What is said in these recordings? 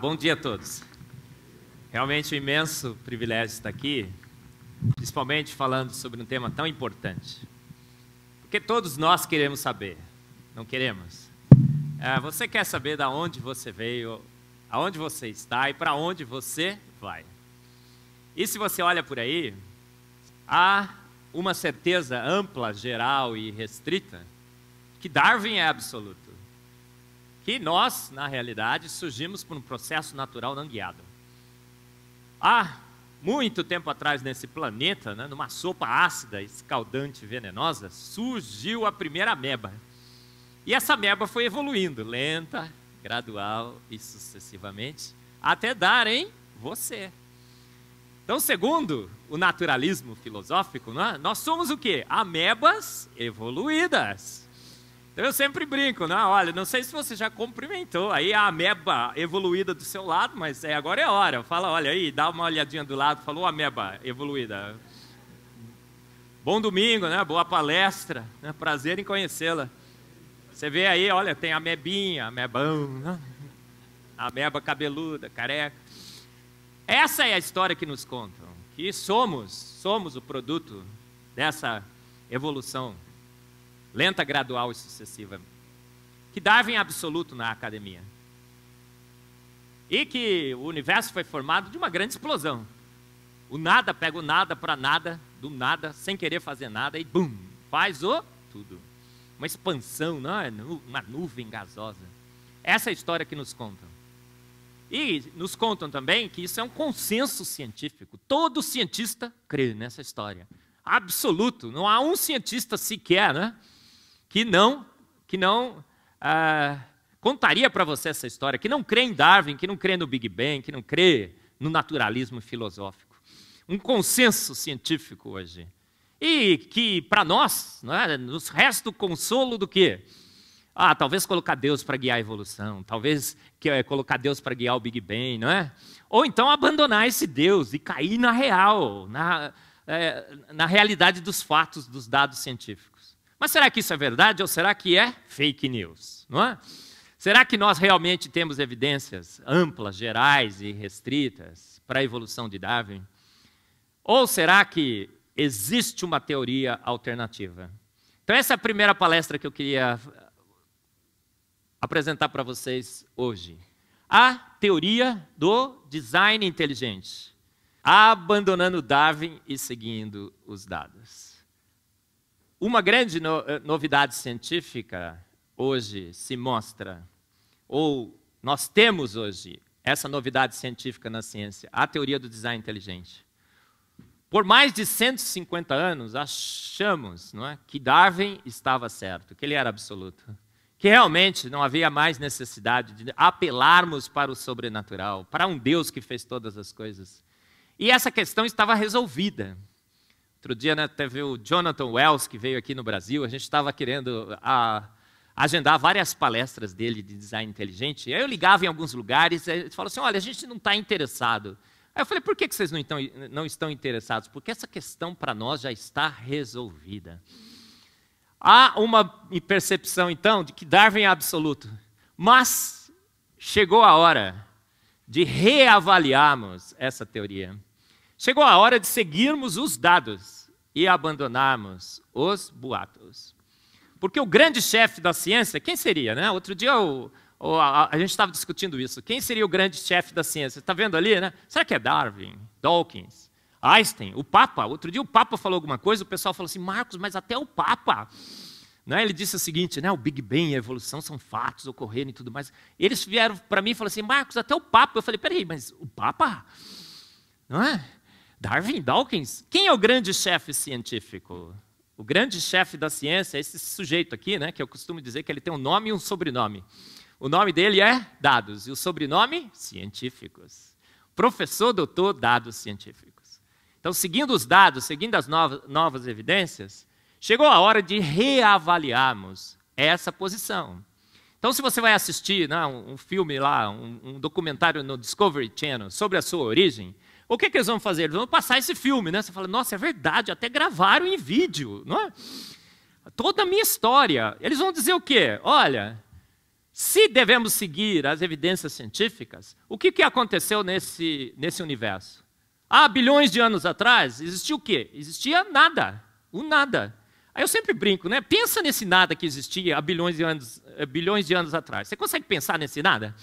Bom dia a todos. Realmente um imenso privilégio estar aqui, principalmente falando sobre um tema tão importante. Porque todos nós queremos saber, não queremos? Você quer saber de onde você veio, aonde você está e para onde você vai. E se você olha por aí, há uma certeza ampla, geral e restrita, que Darwin é absoluto. Que nós, na realidade, surgimos por um processo natural não guiado. Há muito tempo atrás nesse planeta, numa sopa ácida, escaldante e venenosa, surgiu a primeira ameba. E essa ameba foi evoluindo, lenta, gradual e sucessivamente, até dar em você. Então, segundo o naturalismo filosófico, nós somos o quê? Amebas evoluídas. Então, eu sempre brinco, olha, não sei se você já cumprimentou aí a ameba evoluída do seu lado, mas agora é hora. Fala, olha aí, dá uma olhadinha do lado, falou ameba evoluída. Bom domingo, boa palestra, prazer em conhecê-la. Você vê aí, olha, tem amebinha, amebão, ameba cabeluda, careca. Essa é a história que nos contam, que somos o produto dessa evolução lenta, gradual e sucessiva, que Darwin é absoluto na academia. E que o universo foi formado de uma grande explosão. O nada pega o nada para nada, do nada, sem querer fazer nada, e bum, faz o tudo. Uma expansão, uma nuvem gasosa. Essa é a história que nos contam. E nos contam também que isso é um consenso científico. Todo cientista crê nessa história. Absoluto. Não há um cientista sequer, que não contaria para você essa história, que não crê em Darwin, que não crê no Big Bang, que não crê no naturalismo filosófico. Um consenso científico hoje. E que, para nós, nos resta o consolo do quê? Talvez colocar Deus para guiar a evolução, talvez colocar Deus para guiar o Big Bang, não é? Ou então abandonar esse Deus e cair na real, na realidade dos fatos, dos dados científicos. Mas será que isso é verdade ou será que é fake news? Não é? Será que nós realmente temos evidências amplas, gerais e restritas para a evolução de Darwin? Ou será que existe uma teoria alternativa? Então essa é a primeira palestra que eu queria apresentar para vocês hoje. A teoria do design inteligente. Abandonando Darwin e seguindo os dados. Uma grande novidade científica hoje se mostra, ou nós temos hoje essa novidade científica na ciência, a teoria do design inteligente. Por mais de 150 anos, achamos que Darwin estava certo, que ele era absoluto, que realmente não havia mais necessidade de apelarmos para o sobrenatural, para um Deus que fez todas as coisas. E essa questão estava resolvida. Outro dia teve o Jonathan Wells, que veio aqui no Brasil, a gente estava querendo agendar várias palestras dele de design inteligente. Aí eu ligava em alguns lugares, e eles falavam assim, olha, a gente não está interessado. Aí eu falei, por que vocês não estão interessados? Porque essa questão para nós já está resolvida. Há uma percepção, então, de que Darwin é absoluto. Mas chegou a hora de reavaliarmos essa teoria. Chegou a hora de seguirmos os dados e abandonarmos os boatos. Porque o grande chefe da ciência, quem seria? Outro dia a gente estava discutindo isso. Quem seria o grande chefe da ciência? Está vendo ali? Será que é Darwin, Dawkins, Einstein, o Papa? Outro dia o Papa falou alguma coisa, o pessoal falou assim, Marcos, mas até o Papa. Ele disse o seguinte, o Big Bang e a evolução são fatos ocorrendo e tudo mais. Eles vieram para mim e falaram assim, Marcos, até o Papa. Eu falei, peraí, mas o Papa? Não é? Darwin, Dawkins, quem é o grande chefe científico? O grande chefe da ciência é esse sujeito aqui, que eu costumo dizer que ele tem um nome e um sobrenome. O nome dele é dados e o sobrenome, científicos. Professor, doutor, dados científicos. Então, seguindo os dados, seguindo as novas evidências, chegou a hora de reavaliarmos essa posição. Então, se você vai assistir um filme lá, um documentário no Discovery Channel sobre a sua origem, o que eles vão fazer? Eles vão passar esse filme, Você fala, nossa, é verdade, até gravaram em vídeo, não é? Toda a minha história. Eles vão dizer o quê? Olha, Se devemos seguir as evidências científicas, o que aconteceu nesse universo? Há bilhões de anos atrás, existia o quê? Existia nada, o nada. Aí eu sempre brinco, né? Pensa nesse nada que existia há bilhões de anos atrás. Você consegue pensar nesse nada?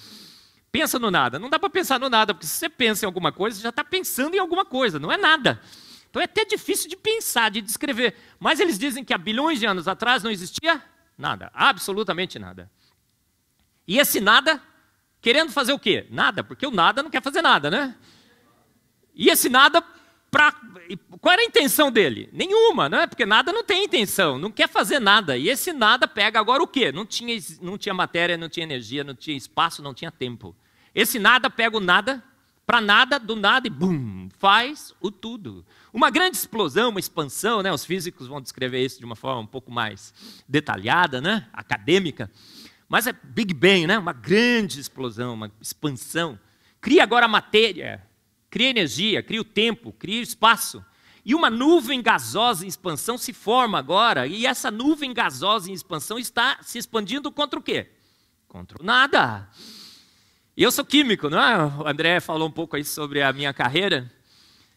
Pensa no nada. Não dá para pensar no nada, porque se você pensa em alguma coisa, você já está pensando em alguma coisa, não é nada. Então é até difícil de pensar, de descrever. Mas eles dizem que há bilhões de anos atrás não existia nada, absolutamente nada. E esse nada, querendo fazer o quê? Nada, porque o nada não quer fazer nada, né? E esse nada, qual era a intenção dele? Nenhuma, né? Porque nada não tem intenção, não quer fazer nada. E esse nada pega agora o quê? Não tinha matéria, não tinha energia, não tinha espaço, não tinha tempo. Esse nada pega o nada, para nada, do nada, e bum, faz o tudo. Uma grande explosão, uma expansão, né? Os físicos vão descrever isso de uma forma um pouco mais detalhada, né? Acadêmica. Mas é Big Bang, né? Uma grande explosão, uma expansão. Cria agora a matéria, cria energia, cria o tempo, cria o espaço. E uma nuvem gasosa em expansão se forma agora, e essa nuvem gasosa em expansão está se expandindo contra o quê? Contra o nada. E eu sou químico, não é? O André falou um pouco aí sobre a minha carreira.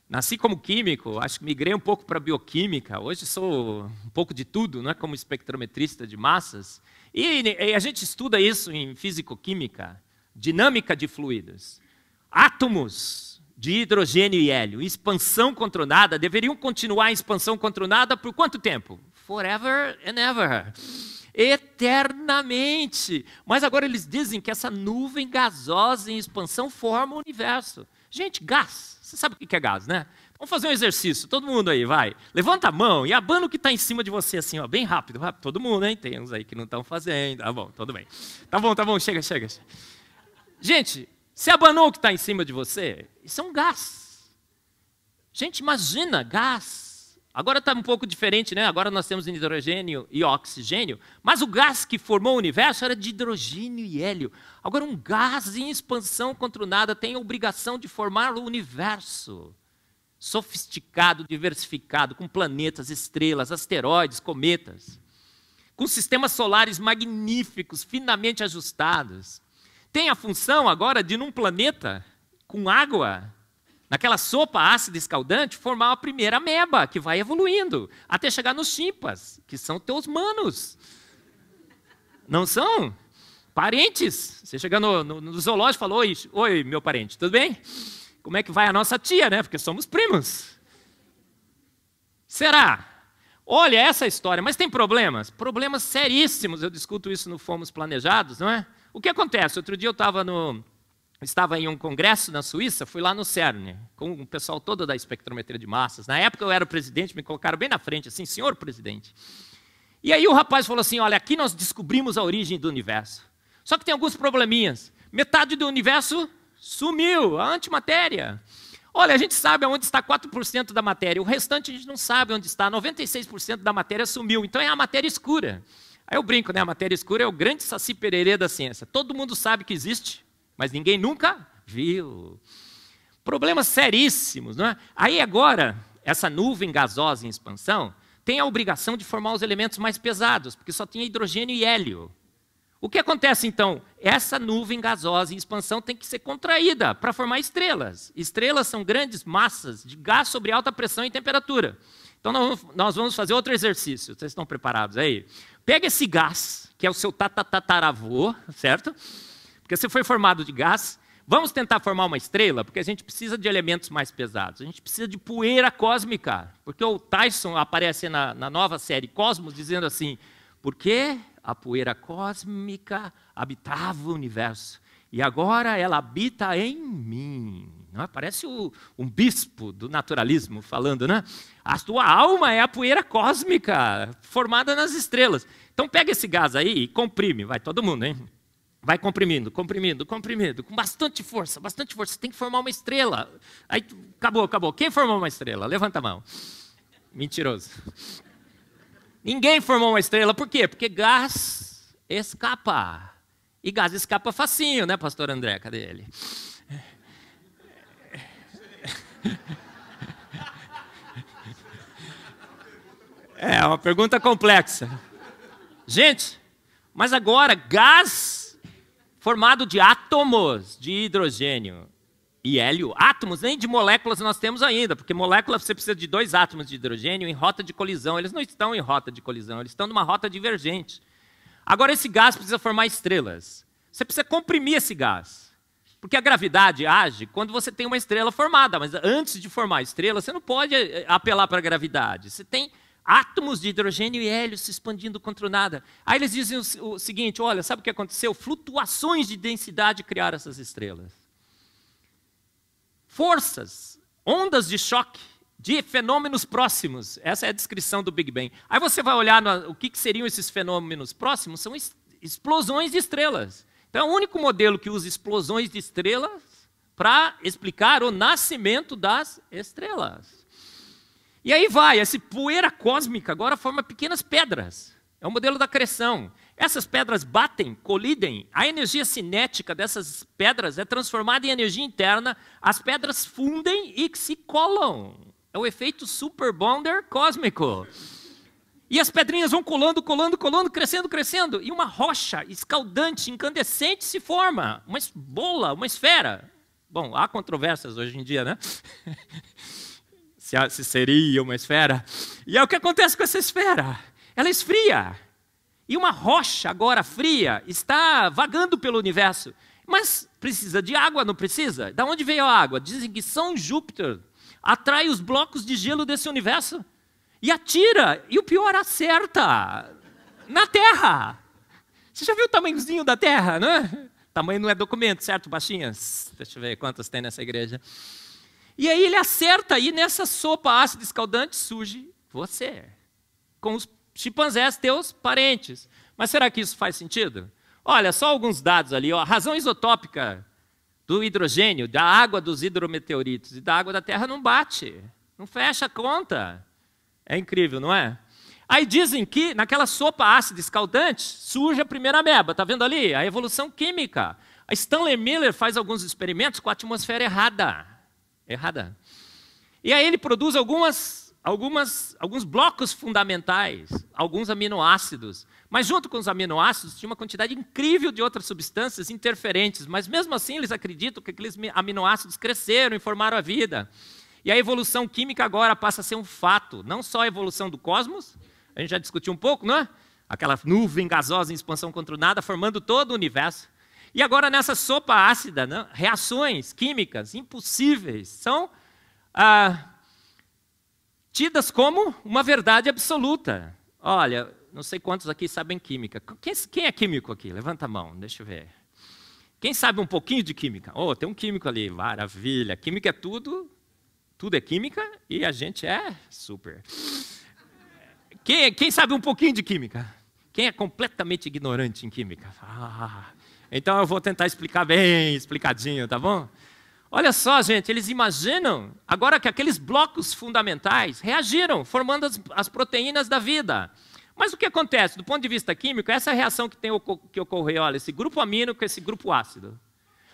Nasci como químico, acho que migrei um pouco para bioquímica. Hoje sou um pouco de tudo, não é? Como espectrometrista de massas. E a gente estuda isso em físico-química, dinâmica de fluidos. Átomos de hidrogênio e hélio, expansão contra o nada, deveriam continuar em expansão contra o nada por quanto tempo? Forever and ever. Eternamente. Mas agora eles dizem que essa nuvem gasosa em expansão forma o universo. Gente, gás. Você sabe o que é gás, né? Vamos fazer um exercício. Todo mundo aí, vai. Levanta a mão e abana o que está em cima de você, assim, ó, bem rápido. Todo mundo, hein? Tem uns aí que não estão fazendo. Tá bom, tudo bem. Tá bom, chega. Gente, você abanou o que está em cima de você? Isso é um gás. Gente, imagina, gás. Agora está um pouco diferente, né? Agora nós temos hidrogênio e oxigênio, mas o gás que formou o universo era de hidrogênio e hélio. Agora um gás em expansão contra o nada tem a obrigação de formar o universo. Sofisticado, diversificado, com planetas, estrelas, asteroides, cometas, com sistemas solares magníficos, finamente ajustados. Tem a função agora de, num planeta com água, naquela sopa ácida escaldante, formar a primeira ameba, que vai evoluindo, até chegar nos chimpas, que são teus manos. Não são? Parentes. Você chega no zoológico e fala, oi, meu parente, tudo bem? Como é que vai a nossa tia, né? Porque somos primos. Será? Olha essa história, mas tem problemas? Problemas seríssimos, eu discuto isso no Fomos Planejados, não é? O que acontece? Outro dia eu estava em um congresso na Suíça, fui lá no CERN, com o pessoal todo da espectrometria de massas. Na época eu era o presidente, me colocaram bem na frente, assim, senhor presidente. E aí o rapaz falou assim, olha, aqui nós descobrimos a origem do universo. Só que tem alguns probleminhas. Metade do universo sumiu, a antimatéria. Olha, a gente sabe onde está 4% da matéria, o restante a gente não sabe onde está, 96% da matéria sumiu, então é a matéria escura. Aí eu brinco, né? A matéria escura é o grande saci pererê da ciência. Todo mundo sabe que existe, mas ninguém nunca viu. Problemas seríssimos, não é? Aí agora, essa nuvem gasosa em expansão tem a obrigação de formar os elementos mais pesados, porque só tinha hidrogênio e hélio. O que acontece então? Essa nuvem gasosa em expansão tem que ser contraída para formar estrelas. Estrelas são grandes massas de gás sobre alta pressão e temperatura. Então nós vamos fazer outro exercício. Vocês estão preparados aí? Pega esse gás, que é o seu tataravô, certo? Porque você foi formado de gás. Vamos tentar formar uma estrela, porque a gente precisa de elementos mais pesados. A gente precisa de poeira cósmica. Porque o Tyson aparece na nova série Cosmos dizendo assim, porque a poeira cósmica habitava o universo. E agora ela habita em mim. Não é? Parece um bispo do naturalismo falando, né? A tua alma é a poeira cósmica formada nas estrelas. Então pega esse gás aí e comprime. Vai todo mundo, hein? Vai comprimindo, com bastante força, Você tem que formar uma estrela. Aí, acabou. Quem formou uma estrela? Levanta a mão. Mentiroso. Ninguém formou uma estrela. Por quê? Porque gás escapa. E gás escapa facinho, né, pastor André? Cadê ele? É uma pergunta complexa. Gente, mas agora gás formado de átomos de hidrogênio e hélio. Átomos, nem de moléculas nós temos ainda, porque molécula você precisa de 2 átomos de hidrogênio em rota de colisão. Eles não estão em rota de colisão, eles estão numa rota divergente. Agora, esse gás precisa formar estrelas. Você precisa comprimir esse gás. Porque a gravidade age quando você tem uma estrela formada, mas antes de formar a estrela, você não pode apelar para a gravidade. Você tem átomos de hidrogênio e hélio se expandindo contra o nada. Aí eles dizem o seguinte, olha, sabe o que aconteceu? Flutuações de densidade criaram essas estrelas. Forças, ondas de choque de fenômenos próximos. Essa é a descrição do Big Bang. Aí você vai olhar o que seriam esses fenômenos próximos, são explosões de estrelas. Então é o único modelo que usa explosões de estrelas para explicar o nascimento das estrelas. E aí vai, essa poeira cósmica agora forma pequenas pedras. É o modelo da acreção. Essas pedras batem, colidem, a energia cinética dessas pedras é transformada em energia interna, as pedras fundem e se colam. É o efeito super bonder cósmico. E as pedrinhas vão colando, colando, colando, crescendo, crescendo, e uma rocha escaldante, incandescente se forma, uma bola, uma esfera. Bom, há controvérsias hoje em dia, né? Se seria uma esfera. E é o que acontece com essa esfera. Ela esfria. E uma rocha agora fria está vagando pelo universo. Mas precisa de água, não precisa? Da onde veio a água? Dizem que São Júpiter atrai os blocos de gelo desse universo e atira. E o pior, acerta na Terra. Você já viu o tamanhozinho da Terra, né? Tamanho não é documento, certo, baixinhas? Deixa eu ver quantas tem nessa igreja. E aí ele acerta, e nessa sopa ácida escaldante surge você, com os chimpanzés teus parentes. Mas será que isso faz sentido? Olha, só alguns dados ali. Ó. A razão isotópica do hidrogênio, da água dos hidrometeoritos e da água da Terra não bate, não fecha a conta. É incrível, não é? Aí dizem que naquela sopa ácida escaldante surge a primeira ameba. Está vendo ali? A evolução química. A Stanley Miller faz alguns experimentos com a atmosfera errada. E aí ele produz alguns blocos fundamentais, alguns aminoácidos. Mas junto com os aminoácidos tinha uma quantidade incrível de outras substâncias interferentes. Mas mesmo assim eles acreditam que aqueles aminoácidos cresceram e formaram a vida. E a evolução química agora passa a ser um fato. Não só a evolução do cosmos, a gente já discutiu um pouco, não é? Aquela nuvem gasosa em expansão contra o nada, formando todo o universo. E agora, nessa sopa ácida, né, reações químicas impossíveis são tidas como uma verdade absoluta. Olha, não sei quantos aqui sabem química. Quem é químico aqui? Levanta a mão, deixa eu ver. Quem sabe um pouquinho de química? Oh, tem um químico ali, maravilha. Química é tudo é química e a gente é super. Quem sabe um pouquinho de química? Quem é completamente ignorante em química? Então eu vou tentar explicar bem explicadinho, tá bom? Olha só, gente, eles imaginam agora que aqueles blocos fundamentais reagiram, formando as proteínas da vida. Mas o que acontece? Do ponto de vista químico, essa reação que ocorreu, olha, esse grupo amino com esse grupo ácido.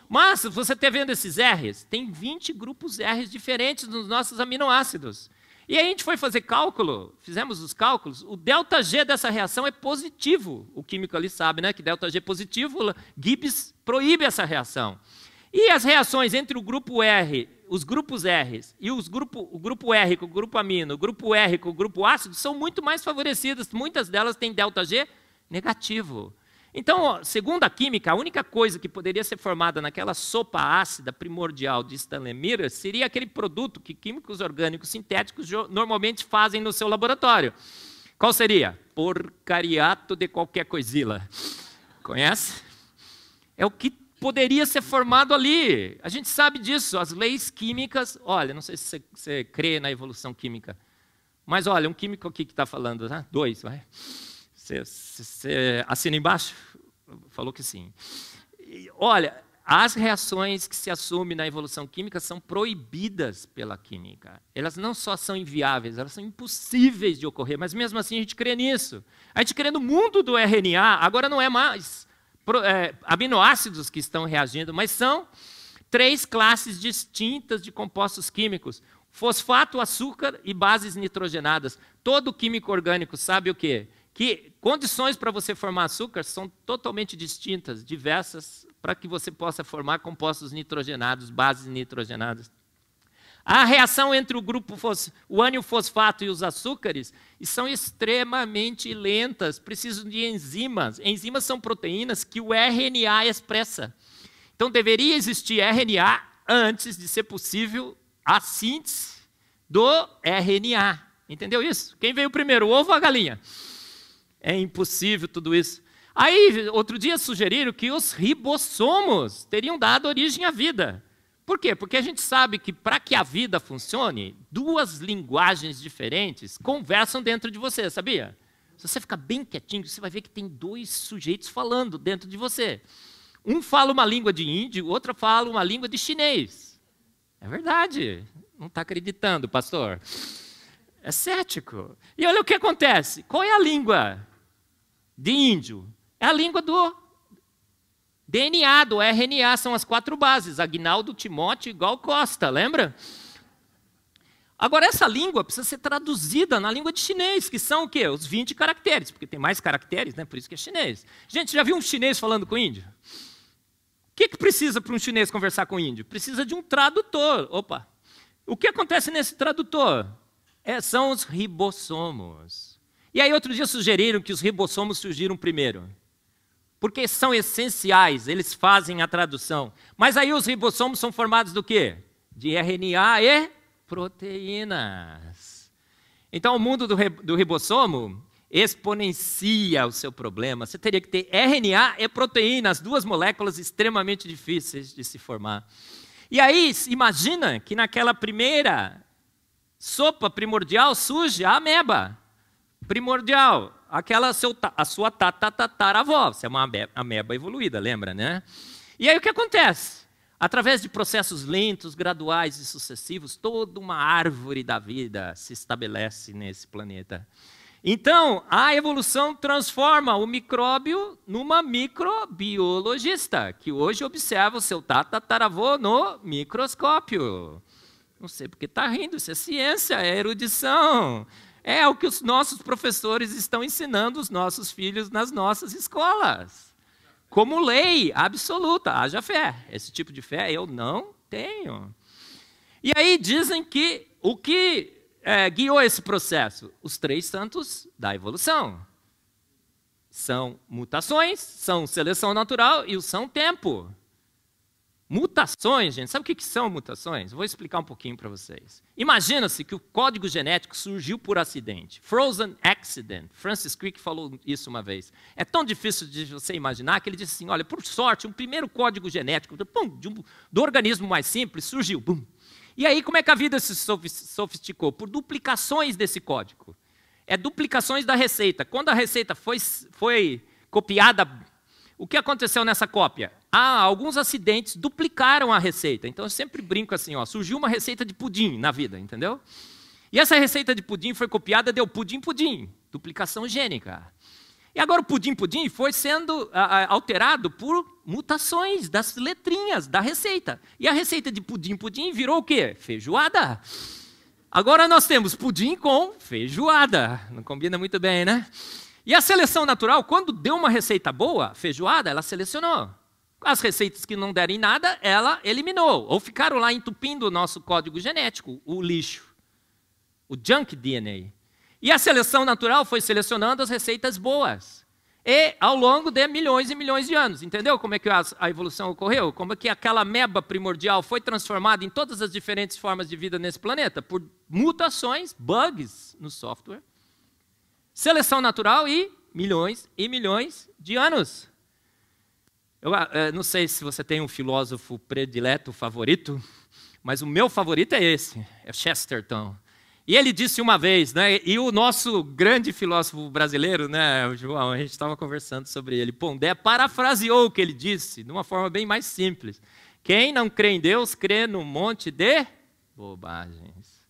Mas, se você está vendo esses R's, tem 20 grupos R's diferentes nos nossos aminoácidos. E aí a gente foi fazer cálculo, fizemos os cálculos, o ΔG dessa reação é positivo. O químico ali sabe, né, que ΔG é positivo, Gibbs proíbe essa reação. E as reações entre o grupo R, os grupos R's, e o grupo R com o grupo amino, o grupo R com o grupo ácido, são muito mais favorecidas. Muitas delas têm ΔG negativo. Então, segundo a química, a única coisa que poderia ser formada naquela sopa ácida primordial de Stanley Miller seria aquele produto que químicos orgânicos sintéticos normalmente fazem no seu laboratório. Qual seria? Porcariato de qualquer coisila. Conhece? É o que poderia ser formado ali. A gente sabe disso. As leis químicas... Olha, não sei se você crê na evolução química, mas olha, um químico aqui que está falando, né? 2, vai... Você assina embaixo? Falou que sim. E, olha, as reações que se assumem na evolução química são proibidas pela química. Elas não só são inviáveis, elas são impossíveis de ocorrer, mas mesmo assim a gente crê nisso. A gente crê no mundo do RNA, agora não é mais aminoácidos que estão reagindo, mas são 3 classes distintas de compostos químicos. Fosfato, açúcar e bases nitrogenadas. Todo químico orgânico sabe o quê? Que condições para você formar açúcar são totalmente distintas, diversas, para que você possa formar compostos nitrogenados, bases nitrogenadas. A reação entre o ânion-fosfato e os açúcares são extremamente lentas, precisam de enzimas. Enzimas são proteínas que o RNA expressa. Então, deveria existir RNA antes de ser possível a síntese do RNA. Entendeu isso? Quem veio primeiro, o ovo ou a galinha? É impossível tudo isso. Aí, outro dia sugeriram que os ribossomos teriam dado origem à vida. Por quê? Porque a gente sabe que para que a vida funcione, duas linguagens diferentes conversam dentro de você, sabia? Se você ficar bem quietinho, você vai ver que tem dois sujeitos falando dentro de você. Um fala uma língua de índio, o outro fala uma língua de chinês. É verdade. Não está acreditando, pastor? É cético. E olha o que acontece. Qual é a língua de índio? É a língua do DNA, do RNA, são as 4 bases. Aguinaldo, Timóteo, igual Costa, lembra? Agora, essa língua precisa ser traduzida na língua de chinês, que são o quê? Os 20 caracteres, porque tem mais caracteres, né? Por isso que é chinês. Gente, já viu um chinês falando com índio? O que precisa para um chinês conversar com um índio? Precisa de um tradutor. Opa! O que acontece nesse tradutor? São os ribossomos. E aí, outro dia sugeriram que os ribossomos surgiram primeiro. Porque são essenciais, eles fazem a tradução. Mas aí os ribossomos são formados do quê? De RNA e proteínas. Então, o mundo do ribossomo exponencia o seu problema. Você teria que ter RNA e proteína, as duas moléculas extremamente difíceis de se formar. E aí, imagina que naquela primeira sopa primordial surge a ameba primordial. A sua tataravó, você é uma ameba evoluída, lembra, né? E aí o que acontece? Através de processos lentos, graduais e sucessivos, toda uma árvore da vida se estabelece nesse planeta. Então, a evolução transforma o micróbio numa microbiologista, que hoje observa o seu tataravô no microscópio. Não sei porque está rindo, isso é ciência, é erudição. É o que os nossos professores estão ensinando os nossos filhos nas nossas escolas. Como lei absoluta, haja fé. Esse tipo de fé eu não tenho. E aí dizem que o que guiou esse processo? Os 3 santos da evolução. São mutações, são seleção natural e o são tempo. Mutações, gente, sabe o que são mutações? Vou explicar um pouquinho para vocês. Imagina-se que o código genético surgiu por acidente. Frozen accident. Francis Crick falou isso uma vez. É tão difícil de você imaginar que ele disse assim, olha, por sorte, um primeiro código genético do organismo mais simples surgiu. Bum. E aí, como é que a vida se sofisticou? Por duplicações desse código. É duplicações da receita. Quando a receita foi copiada, o que aconteceu nessa cópia? Alguns acidentes duplicaram a receita. Então, eu sempre brinco assim, ó, surgiu uma receita de pudim na vida, entendeu? E essa receita de pudim foi copiada, deu pudim-pudim, duplicação gênica. E agora o pudim-pudim foi sendo alterado por mutações das letrinhas da receita. E a receita de pudim-pudim virou o quê? Feijoada. Agora nós temos pudim com feijoada. Não combina muito bem, né? E a seleção natural, quando deu uma receita boa, feijoada, ela selecionou. As receitas que não derem nada, ela eliminou. Ou ficaram lá entupindo o nosso código genético, o lixo, o junk DNA. E a seleção natural foi selecionando as receitas boas. E ao longo de milhões e milhões de anos. Entendeu como é que a evolução ocorreu? Como é que aquela ameba primordial foi transformada em todas as diferentes formas de vida nesse planeta? Por mutações, bugs no software. Seleção natural e milhões de anos. Eu não sei se você tem um filósofo predileto, favorito, mas o meu favorito é esse, é Chesterton. E ele disse uma vez, né, e o nosso grande filósofo brasileiro, né, o João, a gente estava conversando sobre ele, Pondé parafraseou o que ele disse, de uma forma bem mais simples. Quem não crê em Deus, crê num monte de bobagens.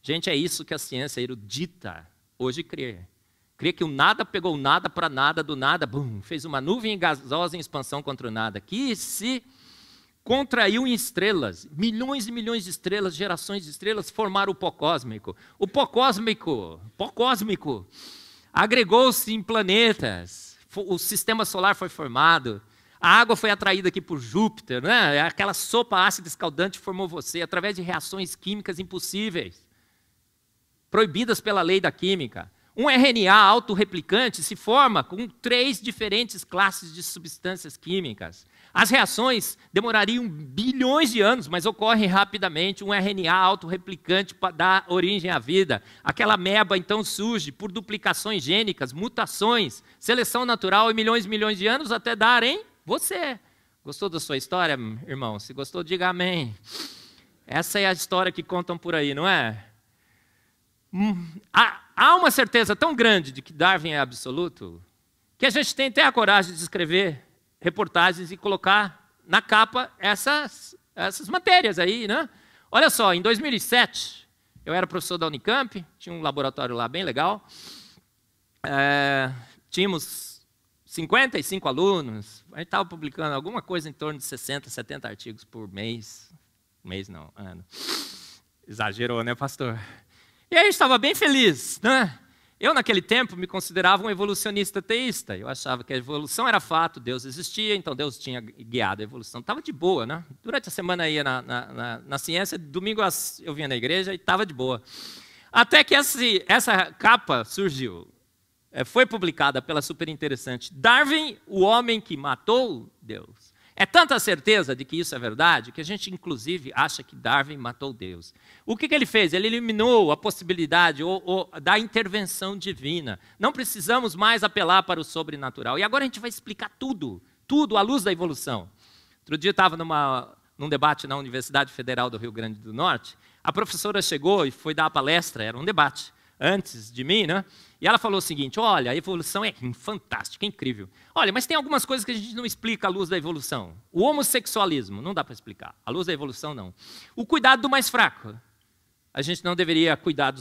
Gente, é isso que a ciência erudita hoje crê. Crê que o nada pegou o nada para nada, do nada, bum, fez uma nuvem gasosa em expansão contra o nada, que se contraiu em estrelas, milhões e milhões de estrelas, gerações de estrelas, formaram o pó cósmico. O pó cósmico agregou-se em planetas, o sistema solar foi formado, A água foi atraída aqui por Júpiter, né? Aquela sopa ácida escaldante formou você através de reações químicas impossíveis, proibidas pela lei da química. Um RNA autorreplicante se forma com 3 diferentes classes de substâncias químicas. As reações demorariam bilhões de anos, mas ocorrem rapidamente. Um RNA autorreplicante dá origem à vida. Aquela ameba, então, surge por duplicações gênicas, mutações, seleção natural e milhões e milhões de anos até dar em você. Gostou da sua história, irmão? Se gostou, diga amém. Essa é a história que contam por aí, não é? Há uma certeza tão grande de que Darwin é absoluto que a gente tem até a coragem de escrever reportagens e colocar na capa essas matérias aí, né? Olha só, em 2007, eu era professor da Unicamp, tinha um laboratório lá bem legal, tínhamos 55 alunos, a gente estava publicando alguma coisa em torno de 60, 70 artigos por mês. Mês não, ano. Exagerou, né, pastor? E aí a gente estava bem feliz, né? Eu, naquele tempo, me considerava um evolucionista teísta. Eu achava que a evolução era fato, Deus existia, então Deus tinha guiado a evolução. Estava de boa, né? Durante a semana ia na ciência, domingo eu vinha na igreja e estava de boa. Até que essa capa surgiu. Foi publicada pela super interessante Darwin, o homem que matou Deus. É tanta certeza de que isso é verdade que a gente, inclusive, acha que Darwin matou Deus. O que ele fez? Ele eliminou a possibilidade da intervenção divina. Não precisamos mais apelar para o sobrenatural. E agora a gente vai explicar tudo à luz da evolução. Outro dia eu estava num debate na Universidade Federal do Rio Grande do Norte. A professora chegou e foi dar a palestra, era um debate, antes de mim, né? E ela falou o seguinte: olha, a evolução é fantástica, é incrível. Olha, mas tem algumas coisas que a gente não explica à luz da evolução. O homossexualismo, não dá para explicar. À luz da evolução, não. O cuidado do mais fraco. A gente não deveria cuidar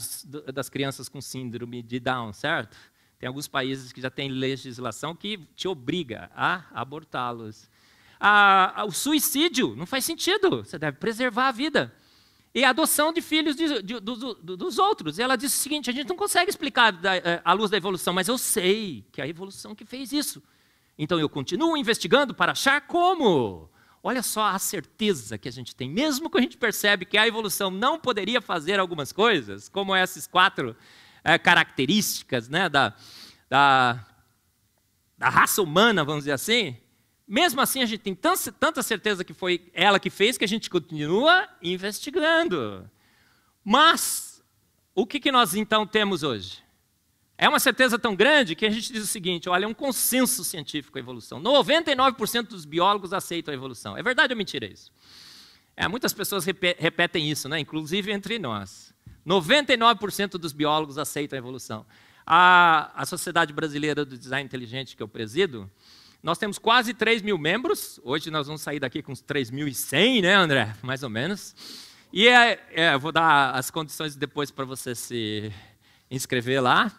das crianças com síndrome de Down, certo? Tem alguns países que já têm legislação que te obriga a abortá-los. O suicídio, não faz sentido. Você deve preservar a vida. E a adoção de filhos dos outros. E ela disse o seguinte: a gente não consegue explicar à luz da evolução, mas eu sei que é a evolução que fez isso. Então eu continuo investigando para achar como. Olha só a certeza que a gente tem. Mesmo que a gente percebe que a evolução não poderia fazer algumas coisas, como essas 4 características, né, da raça humana, vamos dizer assim, mesmo assim, a gente tem tanta certeza que foi ela que fez que a gente continua investigando. Mas, o que nós então temos hoje? É uma certeza tão grande que a gente diz o seguinte: olha, é um consenso científico a evolução. 99% dos biólogos aceitam a evolução. É verdade ou mentira isso? Muitas pessoas repetem isso, né? Inclusive entre nós. 99% dos biólogos aceitam a evolução. A Sociedade Brasileira do Design Inteligente, que eu presido, nós temos quase 3 mil membros. Hoje nós vamos sair daqui com uns 3.100, né, André? Mais ou menos. E eu vou dar as condições depois para você se inscrever lá.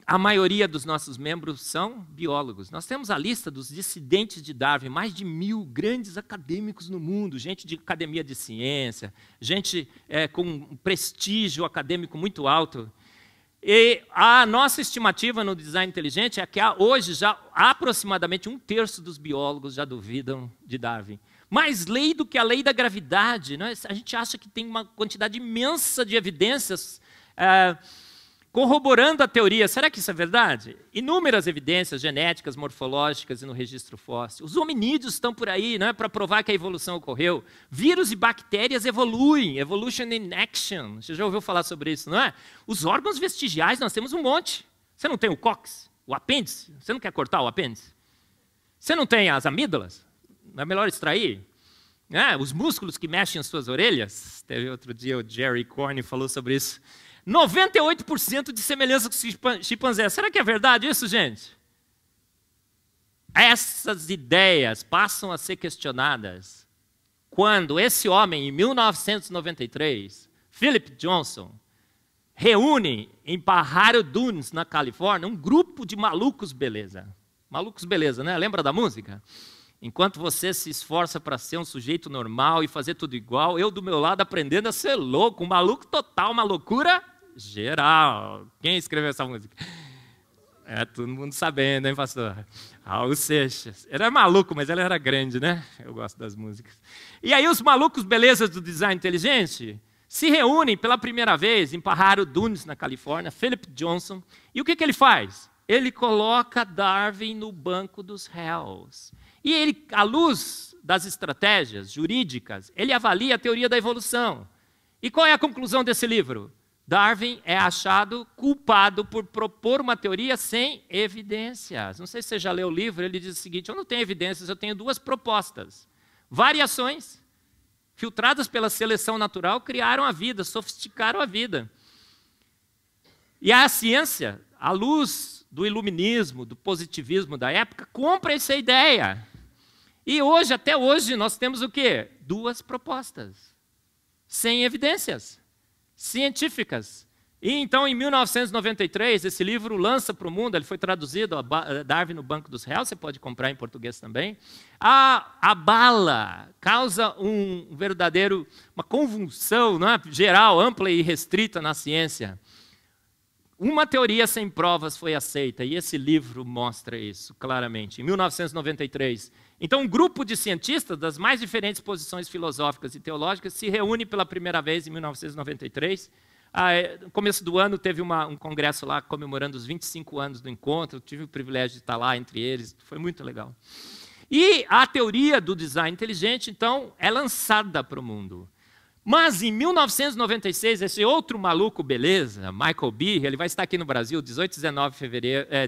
A maioria dos nossos membros são biólogos. Nós temos a lista dos dissidentes de Darwin, mais de 1.000 grandes acadêmicos no mundo, gente de academia de ciência, gente com um prestígio acadêmico muito alto. E a nossa estimativa no design inteligente é que hoje já aproximadamente 1/3 dos biólogos já duvidam de Darwin. Mais lei do que a lei da gravidade, né? A gente acha que tem uma quantidade imensa de evidências corroborando a teoria. Será que isso é verdade? Inúmeras evidências genéticas, morfológicas e no registro fóssil. Os hominídeos estão por aí, né, para provar que a evolução ocorreu. Vírus e bactérias evoluem. Evolution in action. Você já ouviu falar sobre isso, não é? Os órgãos vestigiais, nós temos um monte. Você não tem o cóccix, o apêndice? Você não quer cortar o apêndice? Você não tem as amígdalas? Não é melhor extrair? Os músculos que mexem as suas orelhas? Teve outro dia o Jerry Cornyn falou sobre isso. 98% de semelhança com chimpanzé. Será que é verdade isso, gente? Essas ideias passam a ser questionadas quando esse homem, em 1993, Philip Johnson, reúne em Pajaro Dunes, na Califórnia, um grupo de malucos beleza. Malucos beleza, né? Lembra da música? Enquanto você se esforça para ser um sujeito normal e fazer tudo igual, eu do meu lado aprendendo a ser louco, um maluco total, uma loucura geral. Quem escreveu essa música? Todo mundo sabendo, hein, pastor? Raul Seixas. Era maluco, mas ela era grande, né? Eu gosto das músicas. E aí os malucos belezas do design inteligente se reúnem pela primeira vez em Pajaro Dunes, na Califórnia, Philip Johnson. E o que ele faz? Ele coloca Darwin no banco dos réus. E ele, à luz das estratégias jurídicas, ele avalia a teoria da evolução. E qual é a conclusão desse livro? Darwin é achado culpado por propor uma teoria sem evidências. Não sei se você já leu o livro, ele diz o seguinte: eu não tenho evidências, eu tenho duas propostas. Variações, filtradas pela seleção natural, criaram a vida, sofisticaram a vida. E a ciência, à luz do iluminismo, do positivismo da época, compra essa ideia. E hoje, até hoje, nós temos o quê? Duas propostas, sem evidências científicas. E então, em 1993, esse livro lança para o mundo, ele foi traduzido, Darwin no Banco dos Réus, você pode comprar em português também. Abala, causa uma convulsão, não é? Geral, ampla e restrita na ciência. Uma teoria sem provas foi aceita, e esse livro mostra isso claramente. Em 1993, então um grupo de cientistas das mais diferentes posições filosóficas e teológicas se reúne pela primeira vez em 1993. No começo do ano teve um congresso lá comemorando os 25 anos do encontro, eu tive o privilégio de estar lá entre eles, foi muito legal. E a teoria do design inteligente, então, é lançada para o mundo. Mas, em 1996, esse outro maluco beleza, Michael Behe, ele vai estar aqui no Brasil, 18 e 19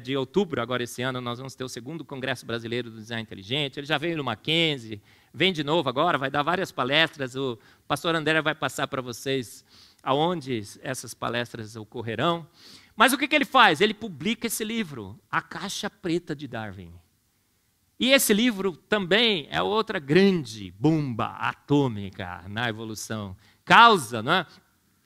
de outubro, agora esse ano, nós vamos ter o segundo Congresso Brasileiro do Design Inteligente. Ele já veio no Mackenzie, vem de novo agora, vai dar várias palestras. O pastor André vai passar para vocês aonde essas palestras ocorrerão. Mas o que ele faz? Ele publica esse livro, A Caixa Preta de Darwin. E esse livro também é outra grande bomba atômica na evolução. Causa, não é,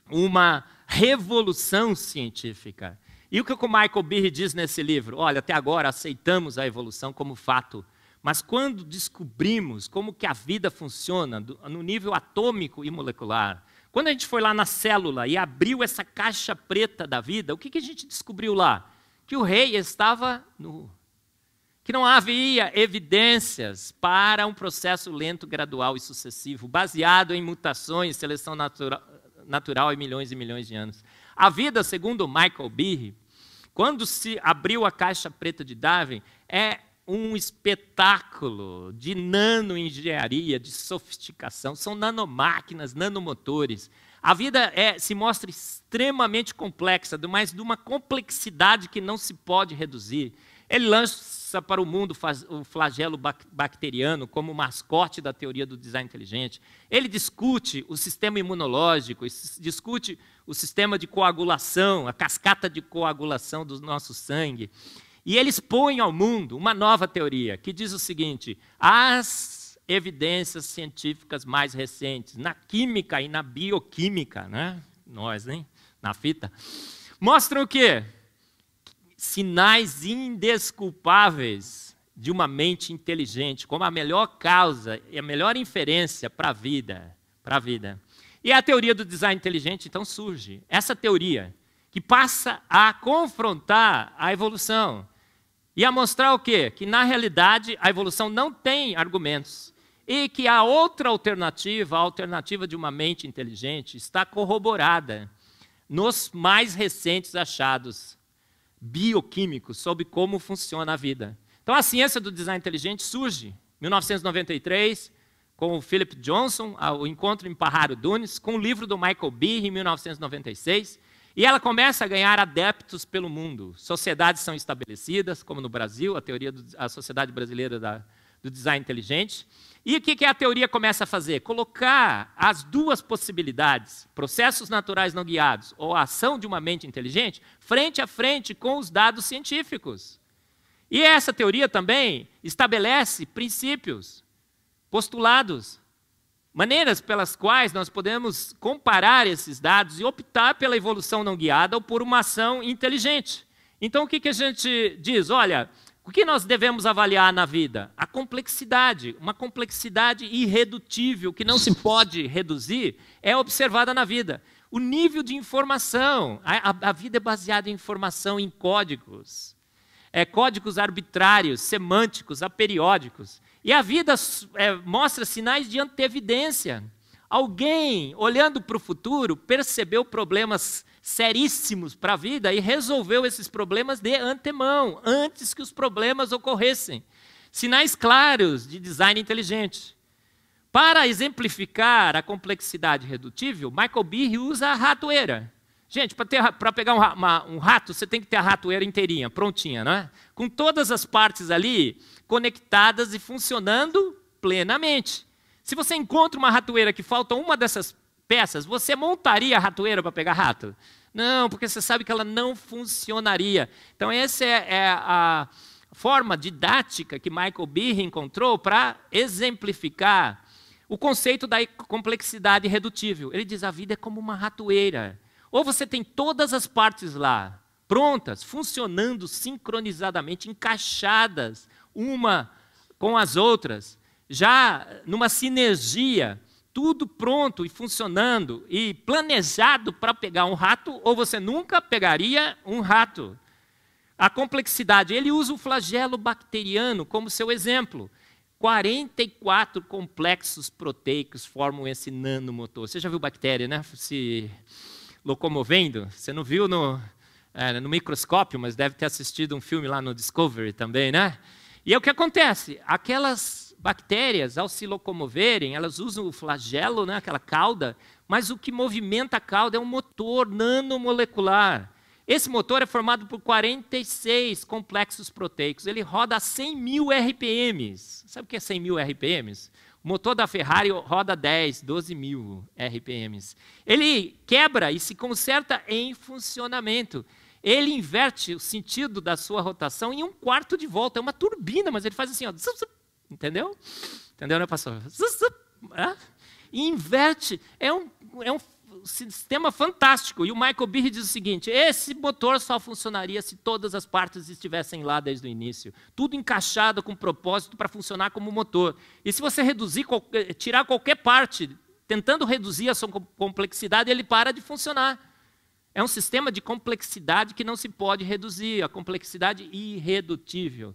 uma revolução científica. E o que o Michael Behe diz nesse livro? Olha, até agora aceitamos a evolução como fato, mas quando descobrimos como que a vida funciona no nível atômico e molecular, quando a gente foi lá na célula e abriu essa caixa preta da vida, o que a gente descobriu lá? Que o rei estava nu. Que não havia evidências para um processo lento, gradual e sucessivo, baseado em mutações, seleção natural em milhões e milhões de anos. A vida, segundo Michael Behe, quando se abriu a caixa preta de Darwin, é um espetáculo de nanoengenharia, de sofisticação. São nanomáquinas, nanomotores. A vida se mostra extremamente complexa, mas de uma complexidade que não se pode reduzir. Ele lança para o mundo o flagelo bacteriano como mascote da teoria do design inteligente. Ele discute o sistema imunológico, discute o sistema de coagulação, a cascata de coagulação do nosso sangue. E ele expõe ao mundo uma nova teoria, que diz o seguinte: as evidências científicas mais recentes, na química e na bioquímica, né? Nós, hein? Na fita, mostram o quê? Sinais indesculpáveis de uma mente inteligente, como a melhor causa e a melhor inferência para a vida. E a teoria do design inteligente, então, surge. Essa teoria que passa a confrontar a evolução e a mostrar o quê? Que, na realidade, a evolução não tem argumentos e que a outra alternativa, a alternativa de uma mente inteligente, está corroborada nos mais recentes achados bioquímicos sobre como funciona a vida. Então, a ciência do design inteligente surge em 1993, com o Philip Johnson, o encontro em Pajaro Dunes, com o livro do Michael Behe, em 1996, e ela começa a ganhar adeptos pelo mundo. Sociedades são estabelecidas, como no Brasil, a Sociedade Brasileira do Design Inteligente. E o que a teoria começa a fazer? Colocar as duas possibilidades, processos naturais não guiados ou a ação de uma mente inteligente, frente a frente com os dados científicos. E essa teoria também estabelece princípios, postulados, maneiras pelas quais nós podemos comparar esses dados e optar pela evolução não guiada ou por uma ação inteligente. Então, o que a gente diz? Olha, o que nós devemos avaliar na vida? A complexidade, uma complexidade irredutível, que não se pode reduzir, é observada na vida. O nível de informação, a vida é baseada em informação, em códigos. códigos arbitrários, semânticos, aperiódicos. E a vida mostra sinais de antevidência. Alguém, olhando para o futuro, percebeu problemas seríssimos para a vida e resolveu esses problemas de antemão, antes que os problemas ocorressem. Sinais claros de design inteligente. Para exemplificar a complexidade redutível, Michael Behe usa a ratoeira. Gente, para pegar um rato, você tem que ter a ratoeira inteirinha, prontinha, né? Com todas as partes ali conectadas e funcionando plenamente. Se você encontra uma ratoeira que falta uma dessas peças, você montaria a ratoeira para pegar rato? Não, porque você sabe que ela não funcionaria. Então, essa é a forma didática que Michael Behe encontrou para exemplificar o conceito da complexidade redutível. Ele diz, a vida é como uma ratoeira. Ou você tem todas as partes lá, prontas, funcionando sincronizadamente, encaixadas uma com as outras, já numa sinergia, tudo pronto e funcionando e planejado para pegar um rato, ou você nunca pegaria um rato. A complexidade, ele usa o flagelo bacteriano como seu exemplo. 44 complexos proteicos formam esse nanomotor. Você já viu bactéria, né? Se locomovendo? Você não viu no microscópio, mas deve ter assistido um filme lá no Discovery também, né? E é o que acontece. Aquelas bactérias, ao se locomoverem, elas usam o flagelo, né, aquela cauda, mas o que movimenta a cauda é um motor nanomolecular. Esse motor é formado por 46 complexos proteicos. Ele roda a 100 mil RPMs. Sabe o que é 100 mil RPMs? O motor da Ferrari roda 10, 12 mil RPMs. Ele quebra e se conserta em funcionamento. Ele inverte o sentido da sua rotação em 1/4 de volta. É uma turbina, mas ele faz assim, ó, entendeu? Entendeu, né, pastor? E inverte. É um sistema fantástico. E o Michael Behe diz o seguinte, esse motor só funcionaria se todas as partes estivessem lá desde o início. Tudo encaixado com propósito para funcionar como motor. E se você tirar qualquer parte, tentando reduzir a sua complexidade, ele para de funcionar. É um sistema de complexidade que não se pode reduzir, a complexidade irredutível.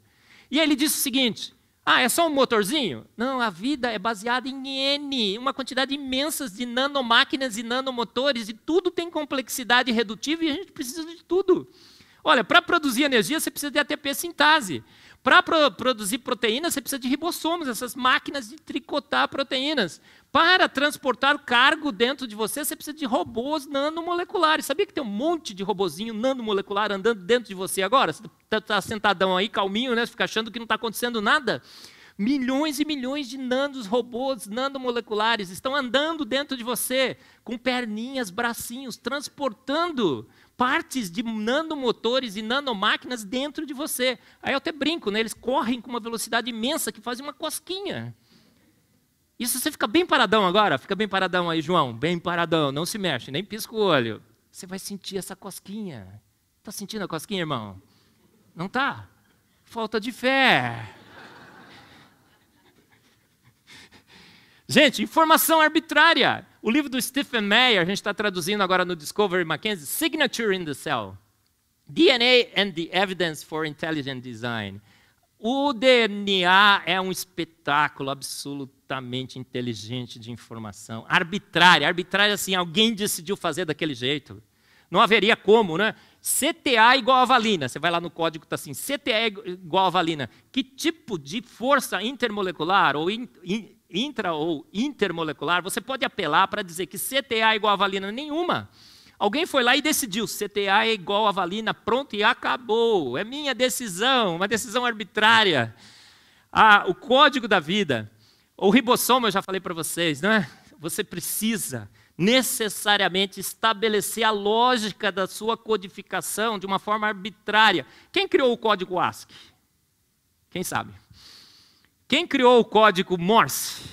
E ele diz o seguinte, é só um motorzinho? Não, a vida é baseada em N, uma quantidade imensa de nanomáquinas e nanomotores, e tudo tem complexidade irredutível e a gente precisa de tudo. Olha, para produzir energia, você precisa de ATP sintase. Para produzir proteínas, você precisa de ribossomos, essas máquinas de tricotar proteínas. Para transportar cargo dentro de você, você precisa de robôs nanomoleculares. Sabia que tem um monte de robozinho nanomolecular andando dentro de você agora? Você está sentadão aí, calminho, né? Você fica achando que não está acontecendo nada. Milhões e milhões de robôs nanomoleculares estão andando dentro de você, com perninhas, bracinhos, transportando partes de nanomotores e nanomáquinas dentro de você. Aí eu até brinco, né? Eles correm com uma velocidade imensa que fazem uma cosquinha. Isso você fica bem paradão agora? Fica bem paradão aí, João. Bem paradão, não se mexe, nem pisca o olho. Você vai sentir essa cosquinha. Está sentindo a cosquinha, irmão? Não está? Falta de fé. Gente, informação arbitrária. O livro do Stephen Meyer, a gente está traduzindo agora no Discovery Mackenzie, Signature in the Cell. DNA and the Evidence for Intelligent Design. O DNA é um espetáculo absolutamente inteligente de informação. Arbitrária. Arbitrária, assim, alguém decidiu fazer daquele jeito. Não haveria como, né? CTA igual a valina. Você vai lá no código, está assim, CTA igual a valina. Que tipo de força intermolecular ou intra ou intermolecular você pode apelar para dizer que CTA é igual a valina? Nenhuma. Alguém foi lá e decidiu, CTA é igual a valina, pronto, e acabou. É minha decisão, uma decisão arbitrária. O código da vida, o ribossomo, eu já falei para vocês, não é? Você precisa necessariamente estabelecer a lógica da sua codificação de uma forma arbitrária. Quem criou o código ASCII? Quem sabe? Quem criou o código Morse?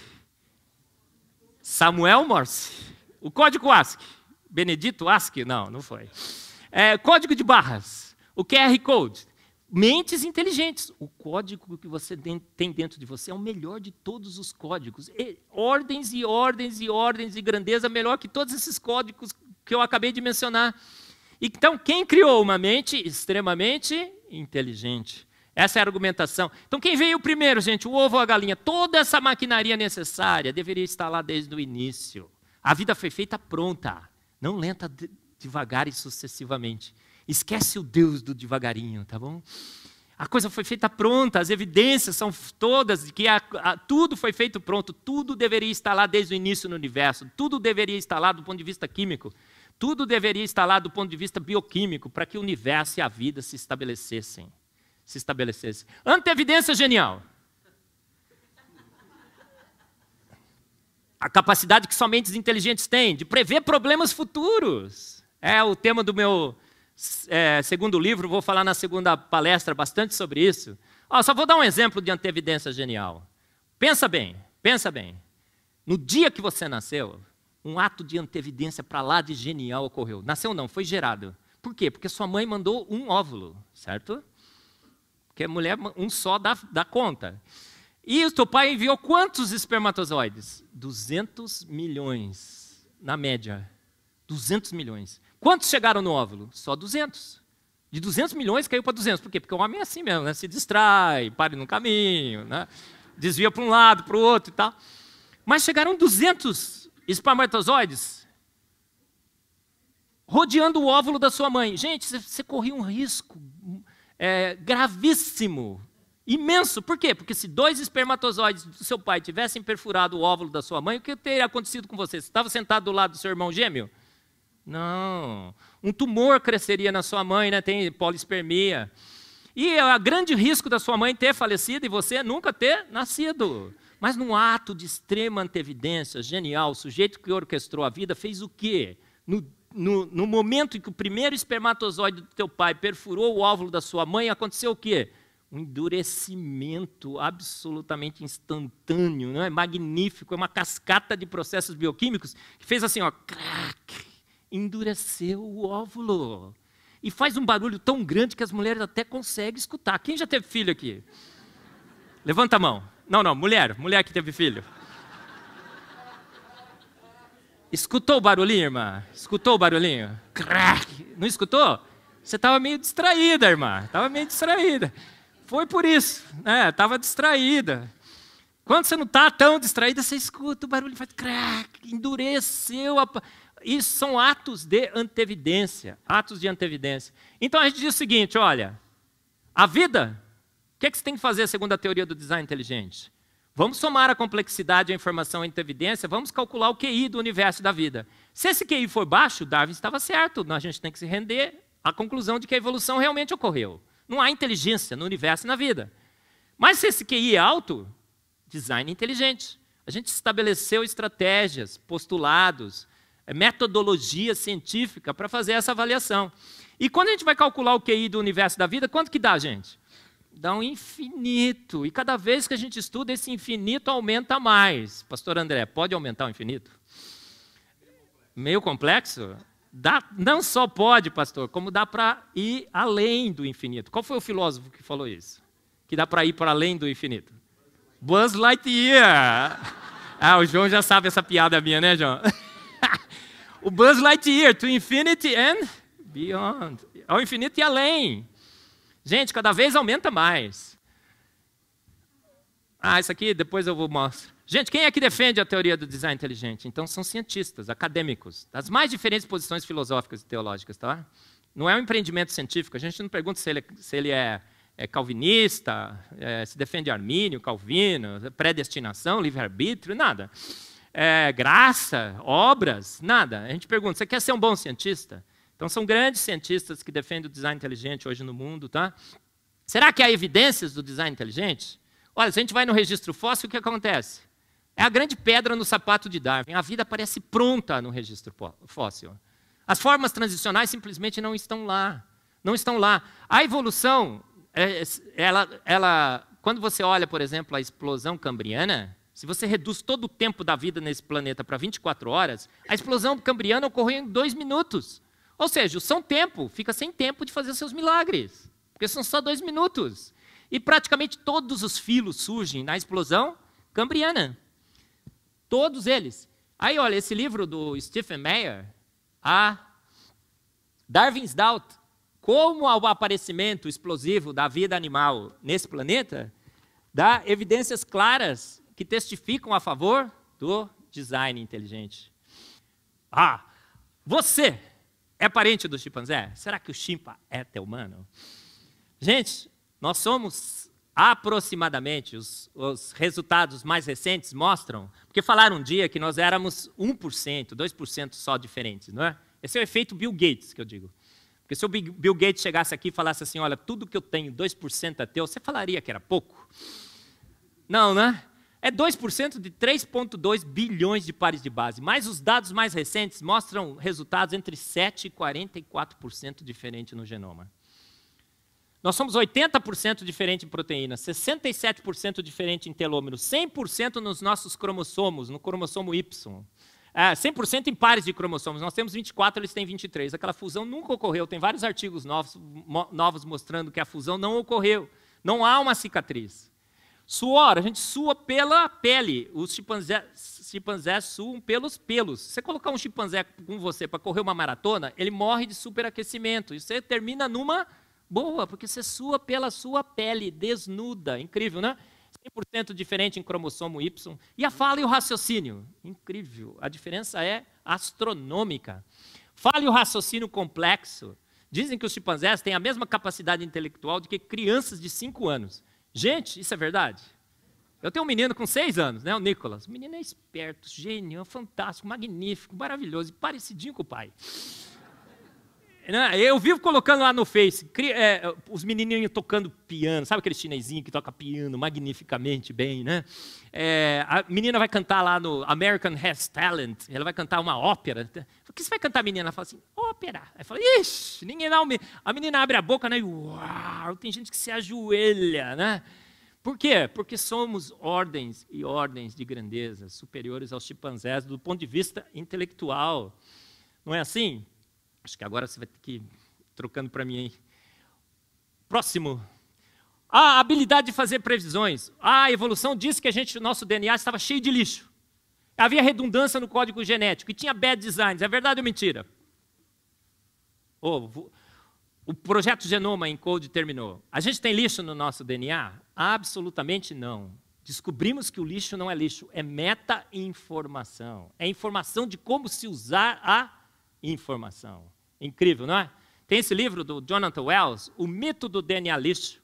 Samuel Morse. O código ASCII? Benedito ASCII? Não, não foi. Código de barras. O QR Code. Mentes inteligentes. O código que você tem dentro de você é o melhor de todos os códigos. Ordens e ordens e ordens e grandeza melhor que todos esses códigos que eu acabei de mencionar. Então, quem criou uma mente extremamente inteligente. Essa é a argumentação. Então, quem veio primeiro, gente? O ovo ou a galinha? Toda essa maquinaria necessária deveria estar lá desde o início. A vida foi feita pronta, não lenta, devagar e sucessivamente. Esquece o Deus do devagarinho, tá bom? A coisa foi feita pronta, as evidências são todas de que tudo foi feito pronto, tudo deveria estar lá desde o início no universo, tudo deveria estar lá do ponto de vista químico, tudo deveria estar lá do ponto de vista bioquímico, para que o universo e a vida se estabelecessem. Anteevidência genial. A capacidade que somente os inteligentes têm de prever problemas futuros. É o tema do meu segundo livro, vou falar na segunda palestra bastante sobre isso. Só vou dar um exemplo de anteevidência genial. Pensa bem. No dia que você nasceu, um ato de anteevidência para lá de genial ocorreu. Nasceu não, foi gerado. Por quê? Porque sua mãe mandou um óvulo, certo? Porque a mulher, um só dá conta. E o teu pai enviou quantos espermatozoides? 200 milhões, na média. 200 milhões. Quantos chegaram no óvulo? Só 200. De 200 milhões caiu para 200. Por quê? Porque o homem é assim mesmo, né? Se distrai, para no caminho, né? Desvia para um lado, para o outro e tal. Mas chegaram 200 espermatozoides rodeando o óvulo da sua mãe. Gente, você corria um risco gravíssimo, imenso. Por quê? Porque se 2 espermatozoides do seu pai tivessem perfurado o óvulo da sua mãe, o que teria acontecido com você? Você estava sentado do lado do seu irmão gêmeo? Não. Um tumor cresceria na sua mãe, né? Tem polispermia. E o grande risco da sua mãe ter falecido e você nunca ter nascido. Mas num ato de extrema anteevidência, genial, o sujeito que orquestrou a vida fez o quê? No momento em que o primeiro espermatozoide do teu pai perfurou o óvulo da sua mãe, aconteceu o quê? Um endurecimento absolutamente instantâneo, não é? Magnífico, é uma cascata de processos bioquímicos que fez assim, ó, crack, endureceu o óvulo. E faz um barulho tão grande que as mulheres até conseguem escutar. Quem já teve filho aqui? Levanta a mão. Não, mulher que teve filho. Escutou o barulhinho, irmã? Escutou o barulhinho? Crack! Não escutou? Você estava meio distraída, irmã. Estava meio distraída. Foi por isso, né? Estava distraída. Quando você não está tão distraída, você escuta o barulho, faz crack, endureceu. Isso são atos de anteevidência. Atos de anteevidência. Então a gente diz o seguinte, olha, a vida, o que você tem que fazer segundo a teoria do design inteligente? Vamos somar a complexidade e a informação em evidência, vamos calcular o QI do universo da vida. Se esse QI for baixo, Darwin estava certo, a gente tem que se render à conclusão de que a evolução realmente ocorreu. Não há inteligência no universo e na vida. Mas se esse QI é alto, design inteligente. A gente estabeleceu estratégias, postulados, metodologia científica para fazer essa avaliação. E quando a gente vai calcular o QI do universo da vida, quanto que dá, gente? Dá um infinito. E cada vez que a gente estuda, esse infinito aumenta mais. Pastor André, pode aumentar o infinito? Meio complexo? Dá, não só pode, pastor, como dá para ir além do infinito. Qual foi o filósofo que falou isso? Que dá para ir para além do infinito? Buzz Lightyear. O João já sabe essa piada minha, né, João? O Buzz Lightyear, to infinity and beyond. Ao infinito e além. Gente, cada vez aumenta mais. Isso aqui depois eu vou mostrar. Gente, quem é que defende a teoria do design inteligente? Então são cientistas, acadêmicos, das mais diferentes posições filosóficas e teológicas, tá? Não é um empreendimento científico, a gente não pergunta se ele é calvinista, se defende Armínio, Calvino, predestinação, livre-arbítrio, nada. Graça, obras, nada. A gente pergunta, você quer ser um bom cientista? Então, são grandes cientistas que defendem o design inteligente hoje no mundo, tá? Será que há evidências do design inteligente? Olha, se a gente vai no registro fóssil, o que acontece? É a grande pedra no sapato de Darwin. A vida parece pronta no registro fóssil. As formas transicionais simplesmente não estão lá. Não estão lá. A evolução, quando você olha, por exemplo, a explosão cambriana, se você reduz todo o tempo da vida nesse planeta para 24 horas, a explosão cambriana ocorreu em 2 minutos. Ou seja, o São Tempo fica sem tempo de fazer seus milagres, porque são só 2 minutos. E praticamente todos os filos surgem na explosão cambriana. Todos eles. Aí, olha, esse livro do Stephen Meyer, Darwin's Doubt, como o aparecimento explosivo da vida animal nesse planeta dá evidências claras que testificam a favor do design inteligente. Você é parente do chimpanzé? Será que o chimpa é teu humano? Gente, nós somos aproximadamente, os resultados mais recentes mostram, porque falaram um dia que nós éramos 1%, 2% só diferentes, não é? Esse é o efeito Bill Gates, que eu digo. Porque se o Bill Gates chegasse aqui e falasse assim, olha, tudo que eu tenho, 2% é teu, você falaria que era pouco? Não, né? É 2% de 3,2 bilhões de pares de base. Mas os dados mais recentes mostram resultados entre 7% e 44% diferente no genoma. Nós somos 80% diferente em proteína, 67% diferente em telômero, 100% nos nossos cromossomos, no cromossomo Y. 100% em pares de cromossomos. Nós temos 24, eles têm 23. Aquela fusão nunca ocorreu. Tem vários artigos novos mostrando que a fusão não ocorreu. Não há uma cicatriz. Suor, a gente sua pela pele. Os chimpanzés suam pelos pelos. Se você colocar um chimpanzé com você para correr uma maratona, ele morre de superaquecimento. E você termina numa boa, porque você sua pela sua pele, desnuda. Incrível, né? 100% diferente em cromossomo Y. E a fala e o raciocínio? Incrível. A diferença é astronômica. Fala e o raciocínio complexo. Dizem que os chimpanzés têm a mesma capacidade intelectual do que crianças de 5 anos. Gente, isso é verdade? Eu tenho um menino com 6 anos, né, o Nicolas. O menino é esperto, gênio, fantástico, magnífico, maravilhoso, parecidinho com o pai. Eu vivo colocando lá no Face, os menininhos tocando piano, sabe aquele chinesinho que toca piano magnificamente bem, né? A menina vai cantar lá no American Has Talent, ela vai cantar uma ópera. O que você vai cantar, menina? Ela fala assim, ópera. Aí fala, ixi, ninguém dá a menina abre a boca, né? E uau, tem gente que se ajoelha, né? Por quê? Porque somos ordens e ordens de grandeza superiores aos chimpanzés do ponto de vista intelectual. Não é assim? Acho que agora você vai ter que ir trocando para mim aí. Próximo. A habilidade de fazer previsões. A evolução disse que o nosso DNA estava cheio de lixo. Havia redundância no código genético e tinha bad designs. É verdade ou mentira? O projeto Genoma Encode terminou. A gente tem lixo no nosso DNA? Absolutamente não. Descobrimos que o lixo não é lixo, é meta-informação. É informação de como se usar a informação. Incrível, não é? Tem esse livro do Jonathan Wells, O Mito do DNA Lixo,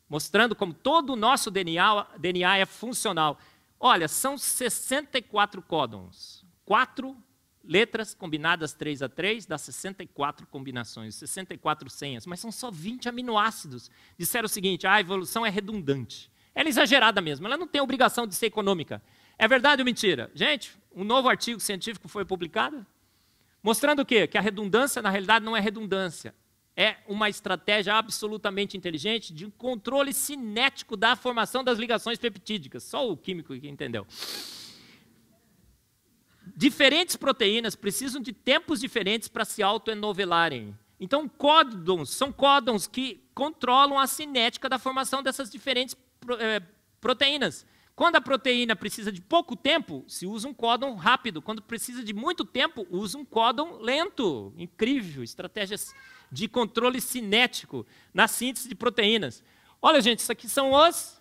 mostrando como todo o nosso DNA é funcional. Olha, são 64 códons. 4 letras combinadas 3 a 3, dá 64 combinações, 64 senhas, mas são só 20 aminoácidos. Disseram o seguinte, a evolução é redundante. Ela é exagerada mesmo, ela não tem obrigação de ser econômica. É verdade ou mentira? Gente, um novo artigo científico foi publicado, mostrando o quê? Que a redundância, na realidade, não é redundância. É uma estratégia absolutamente inteligente de controle cinético da formação das ligações peptídicas. Só o químico que entendeu. Diferentes proteínas precisam de tempos diferentes para se autoenovelarem. Então, códons são códons que controlam a cinética da formação dessas diferentes proteínas. Quando a proteína precisa de pouco tempo, se usa um códon rápido. Quando precisa de muito tempo, usa um códon lento. Incrível, estratégias de controle cinético na síntese de proteínas. Olha, gente, isso aqui são os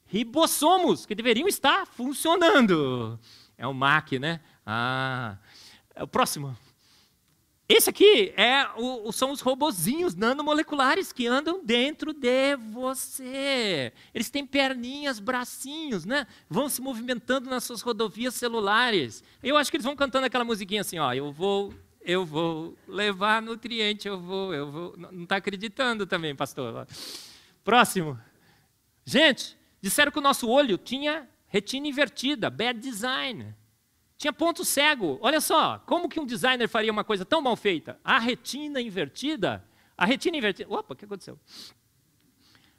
ribossomos, que deveriam estar funcionando. É o MAC, né? É o próximo. Esse aqui são os robozinhos nanomoleculares que andam dentro de você. Eles têm perninhas, bracinhos, né? Vão se movimentando nas suas rodovias celulares. Eu acho que eles vão cantando aquela musiquinha assim, ó, eu vou levar nutriente, eu vou. Não está acreditando também, pastor. Próximo. Gente, disseram que o nosso olho tinha retina invertida, bad design. Tinha ponto cego. Olha só, como que um designer faria uma coisa tão mal feita? A retina invertida. Opa, o que aconteceu?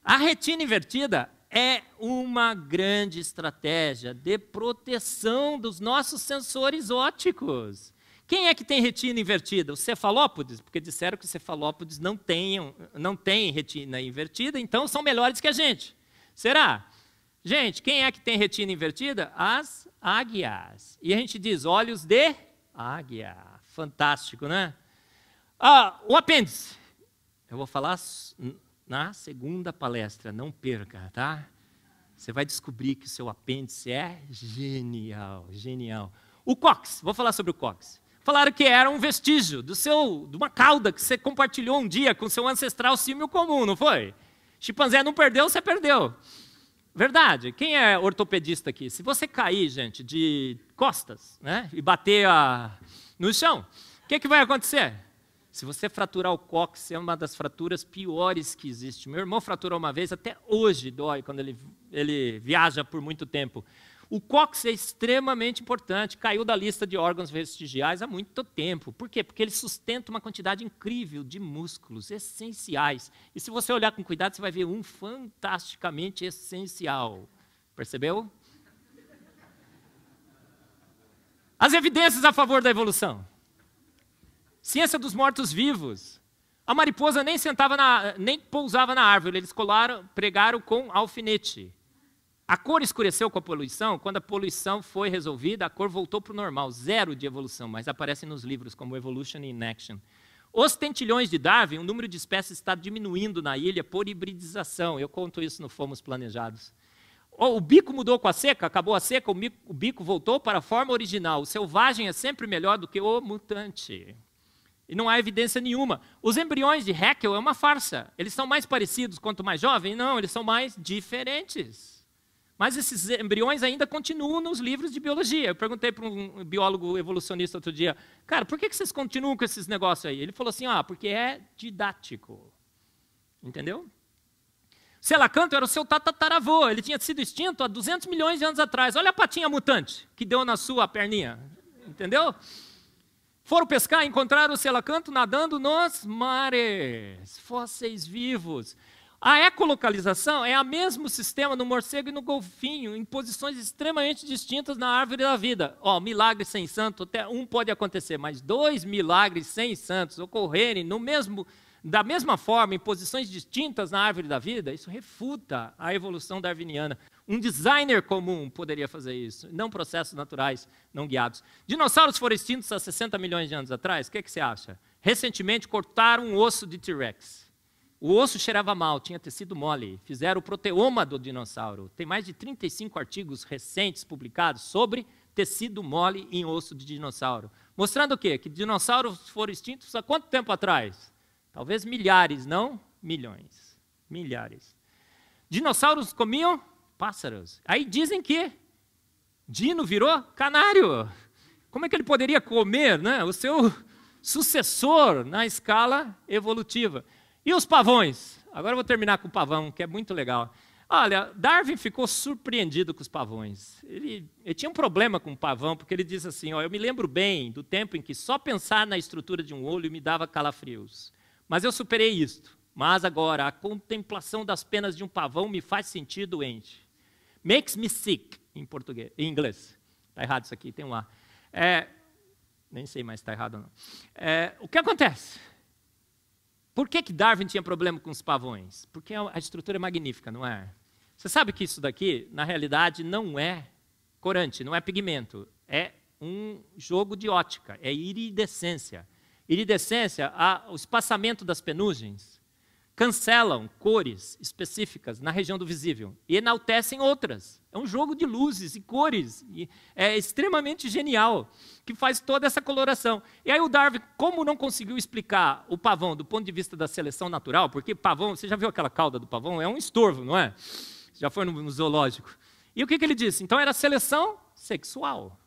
A retina invertida é uma grande estratégia de proteção dos nossos sensores ópticos. Quem é que tem retina invertida? Os cefalópodes, porque disseram que os cefalópodes não têm retina invertida, então são melhores que a gente. Será? Gente, quem é que tem retina invertida? As águias. E a gente diz olhos de águia. Fantástico, né? O apêndice. Eu vou falar na segunda palestra, não perca, tá? Você vai descobrir que o seu apêndice é genial, genial. O cóccix, vou falar sobre o cóccix. Falaram que era um vestígio de uma cauda que você compartilhou um dia com seu ancestral símio comum, não foi? Chimpanzé não perdeu, você perdeu. Verdade. Quem é ortopedista aqui? Se você cair, gente, de costas, né, e bater no chão, o que vai acontecer? Se você fraturar o cóccix, é uma das fraturas piores que existe. Meu irmão fraturou uma vez, até hoje dói quando ele viaja por muito tempo. O cóccix é extremamente importante, caiu da lista de órgãos vestigiais há muito tempo. Por quê? Porque ele sustenta uma quantidade incrível de músculos essenciais. E se você olhar com cuidado, você vai ver um fantasticamente essencial. Percebeu? As evidências a favor da evolução. Ciência dos mortos-vivos. A mariposa nem pousava na árvore, eles pregaram com alfinete. A cor escureceu com a poluição. Quando a poluição foi resolvida, a cor voltou para o normal. Zero de evolução, mas aparece nos livros como Evolution in Action. Os tentilhões de Darwin, o número de espécies está diminuindo na ilha por hibridização. Eu conto isso no Fomos Planejados. O bico mudou com a seca, acabou a seca, o bico voltou para a forma original. O selvagem é sempre melhor do que o mutante. E não há evidência nenhuma. Os embriões de Haeckel é uma farsa. Eles são mais parecidos quanto mais jovens? Não, eles são mais diferentes. Mas esses embriões ainda continuam nos livros de biologia. Eu perguntei para um biólogo evolucionista outro dia, cara, por que vocês continuam com esses negócios aí? Ele falou assim, porque é didático. Entendeu? Selacanto era o seu tataravô, ele tinha sido extinto há 200 milhões de anos atrás. Olha a patinha mutante que deu na sua perninha. Entendeu? Foram pescar, encontraram o selacanto nadando nos mares, fósseis vivos. A ecolocalização é o mesmo sistema no morcego e no golfinho, em posições extremamente distintas na árvore da vida. Milagre sem santo, até um pode acontecer, mas 2 milagres sem santos ocorrerem da mesma forma, em posições distintas na árvore da vida, isso refuta a evolução darwiniana. Um designer comum poderia fazer isso, não processos naturais não guiados. Dinossauros foram extintos há 60 milhões de anos atrás, o que você acha? Recentemente cortaram um osso de T-Rex. O osso cheirava mal, tinha tecido mole. Fizeram o proteoma do dinossauro. Tem mais de 35 artigos recentes publicados sobre tecido mole em osso de dinossauro. Mostrando o quê? Que dinossauros foram extintos há quanto tempo atrás? Talvez milhares, não milhões. Milhares. Dinossauros comiam pássaros. Aí dizem que Dino virou canário. Como é que ele poderia comer, né, o seu sucessor na escala evolutiva? E os pavões? Agora eu vou terminar com o pavão, que é muito legal. Olha, Darwin ficou surpreendido com os pavões. Ele tinha um problema com o pavão, porque ele diz assim, eu me lembro bem do tempo em que só pensar na estrutura de um olho me dava calafrios. Mas eu superei isto. Mas agora, a contemplação das penas de um pavão me faz sentir doente. Makes me sick, em inglês. Está errado isso aqui, tem um lá. Nem sei mais se está errado ou não. O que acontece? Por que Darwin tinha problema com os pavões? Porque a estrutura é magnífica, não é? Você sabe que isso daqui, na realidade, não é corante, não é pigmento. É um jogo de ótica, é iridescência. Iridescência, o espaçamento das penugens, cancelam cores específicas na região do visível e enaltecem outras. É um jogo de luzes e cores. E é extremamente genial, que faz toda essa coloração. E aí o Darwin, como não conseguiu explicar o pavão do ponto de vista da seleção natural, porque pavão, você já viu aquela cauda do pavão? É um estorvo, não é? Já foi no zoológico. E o que ele disse? Então era seleção sexual.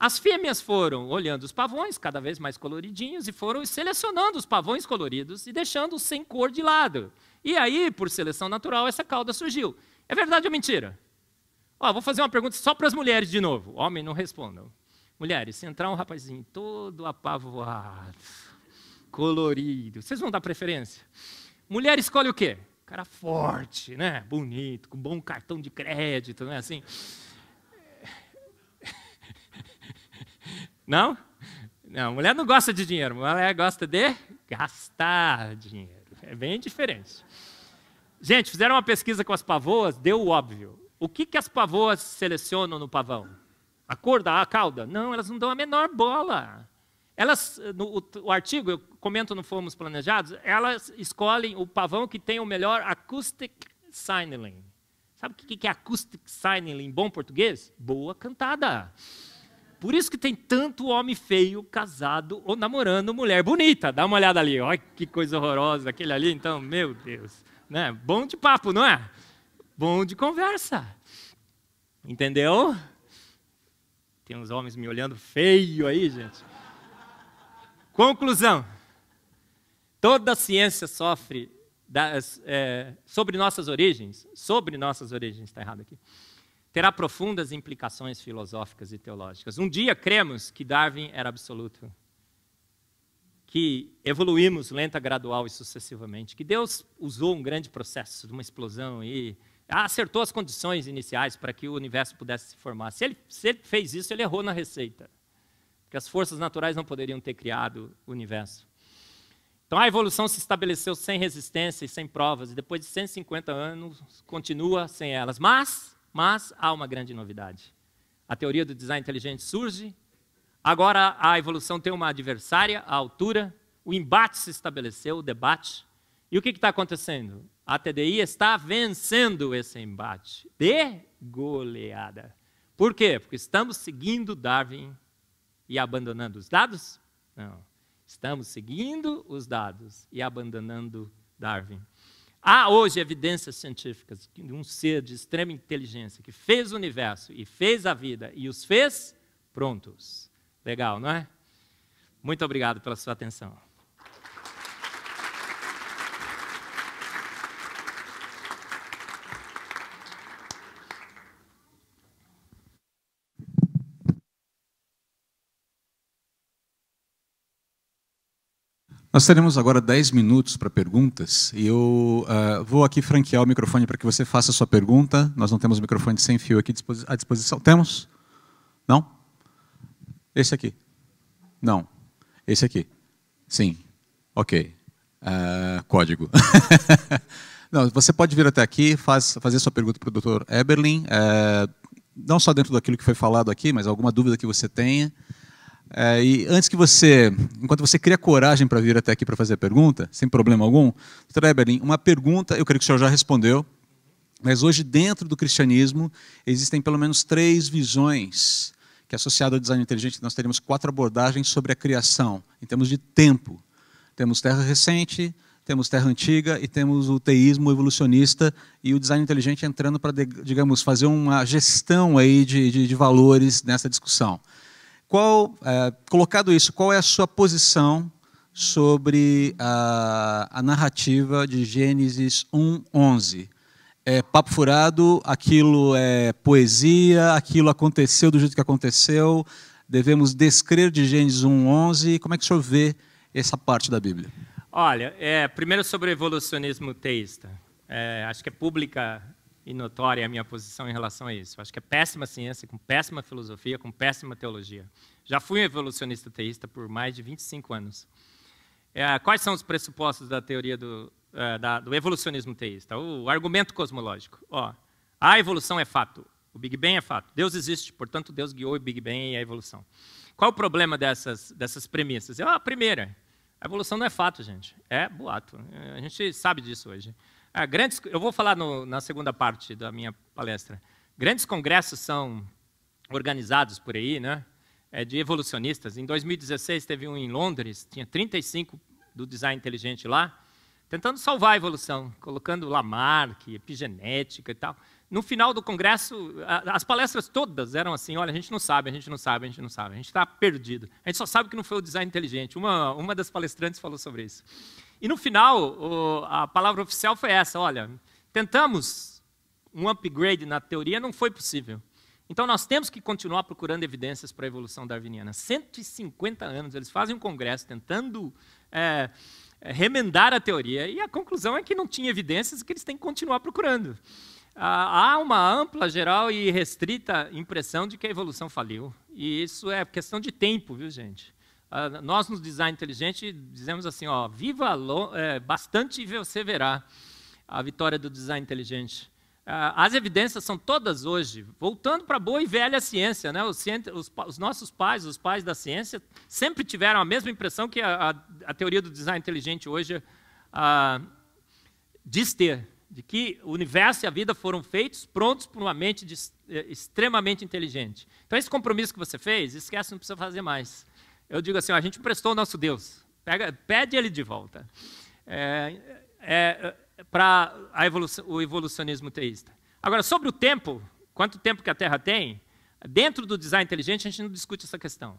As fêmeas foram olhando os pavões, cada vez mais coloridinhos, e foram selecionando os pavões coloridos e deixando-os sem cor de lado. E aí, por seleção natural, essa cauda surgiu. É verdade ou mentira? Vou fazer uma pergunta só para as mulheres de novo. Homem, não respondam. Mulheres, se entrar um rapazinho todo apavoado, colorido, vocês vão dar preferência? Mulher escolhe o quê? Cara forte, né? Bonito, com bom cartão de crédito, não é assim? Não? Não, mulher não gosta de dinheiro, mulher gosta de gastar dinheiro. É bem diferente. Gente, fizeram uma pesquisa com as pavoas, deu o óbvio. O que as pavoas selecionam no pavão? A cor da cauda? Não, elas não dão a menor bola. o artigo, eu comento no Fomos Planejados, elas escolhem o pavão que tem o melhor acoustic signaling. Sabe o que é acoustic signaling em bom português? Boa cantada. Por isso que tem tanto homem feio casado ou namorando mulher bonita. Dá uma olhada ali, olha que coisa horrorosa, aquele ali, então, meu Deus. Né? Bom de papo, não é? Bom de conversa. Entendeu? Tem uns homens me olhando feio aí, gente. Conclusão. Toda a ciência sofre sobre nossas origens, está errado aqui, terá profundas implicações filosóficas e teológicas. Um dia cremos que Darwin era absoluto, que evoluímos lenta, gradual e sucessivamente, que Deus usou um grande processo de uma explosão e acertou as condições iniciais para que o universo pudesse se formar. Se ele fez isso, ele errou na receita, porque as forças naturais não poderiam ter criado o universo. Então, a evolução se estabeleceu sem resistência e sem provas, e depois de 150 anos, continua sem elas. Mas há uma grande novidade. A teoria do design inteligente surge, agora a evolução tem uma adversária, a altura, o embate se estabeleceu, o debate. E o que está acontecendo? A TDI está vencendo esse embate, de goleada. Por quê? Porque estamos seguindo Darwin e abandonando os dados? Não. Estamos seguindo os dados e abandonando Darwin. Há hoje evidências científicas de um ser de extrema inteligência que fez o universo e fez a vida e os fez prontos. Legal, não é? Muito obrigado pela sua atenção. Nós teremos agora 10 minutos para perguntas e eu vou aqui franquear o microfone para que você faça a sua pergunta. Nós não temos microfone sem fio aqui à disposição. Temos? Não? Esse aqui? Não. Esse aqui? Sim. Ok. Código. Não, você pode vir até aqui, fazer sua pergunta para o Dr. Eberlin, não só dentro daquilo que foi falado aqui, mas alguma dúvida que você tenha. E antes que enquanto você cria coragem para vir até aqui para fazer a pergunta, sem problema algum, Dr. Eberlin, uma pergunta, eu creio que o senhor já respondeu, mas hoje dentro do cristianismo existem pelo menos 3 visões que associado ao design inteligente nós teríamos 4 abordagens sobre a criação, em termos de tempo. Temos terra recente, temos terra antiga e temos o teísmo evolucionista e o design inteligente entrando para, digamos, fazer uma gestão aí de valores nessa discussão. Colocado isso, qual é a sua posição sobre a narrativa de Gênesis 1:11? É papo furado, aquilo é poesia, aquilo aconteceu do jeito que aconteceu, devemos descrer de Gênesis 1:11, como é que o senhor vê essa parte da Bíblia? Olha, primeiro sobre o evolucionismo teísta, acho que é pública e notória a minha posição em relação a isso. Acho que é péssima ciência, com péssima filosofia, com péssima teologia. Já fui um evolucionista teísta por mais de 25 anos. Quais são os pressupostos da teoria do evolucionismo teísta? O argumento cosmológico. A evolução é fato. O Big Bang é fato. Deus existe, portanto, Deus guiou o Big Bang e a evolução. Qual o problema dessas premissas? A primeira, a evolução não é fato, gente. É boato. A gente sabe disso hoje. Eu vou falar na segunda parte da minha palestra. Grandes congressos são organizados por aí, né? De evolucionistas. Em 2016 teve um em Londres, tinha 35 do design inteligente lá, tentando salvar a evolução, colocando Lamarck, epigenética e tal. No final do congresso, as palestras todas eram assim, olha, a gente não sabe, a gente não sabe, a gente não sabe, a gente está perdido. A gente só sabe que não foi o design inteligente. Uma das palestrantes falou sobre isso. E no final, a palavra oficial foi essa, olha, tentamos um upgrade na teoria, não foi possível. Então nós temos que continuar procurando evidências para a evolução darwiniana. 150 anos, eles fazem um congresso tentando remendar a teoria, e a conclusão é que não tinha evidências e que eles têm que continuar procurando. Há uma ampla, geral e restrita impressão de que a evolução faliu. E isso é questão de tempo, viu, gente? Nós, no design inteligente, dizemos assim, viva bastante e você verá a vitória do design inteligente. As evidências são todas hoje, voltando para a boa e velha ciência, né? Os nossos pais, os pais da ciência, sempre tiveram a mesma impressão que a teoria do design inteligente hoje diz ter, de que o universo e a vida foram feitos, prontos por uma mente extremamente inteligente. Então, esse compromisso que você fez, esquece, não precisa fazer mais. Eu digo assim, a gente emprestou o nosso Deus, pede ele de volta. Para o evolucionismo teísta. Agora, sobre o tempo, quanto tempo que a Terra tem, dentro do design inteligente a gente não discute essa questão.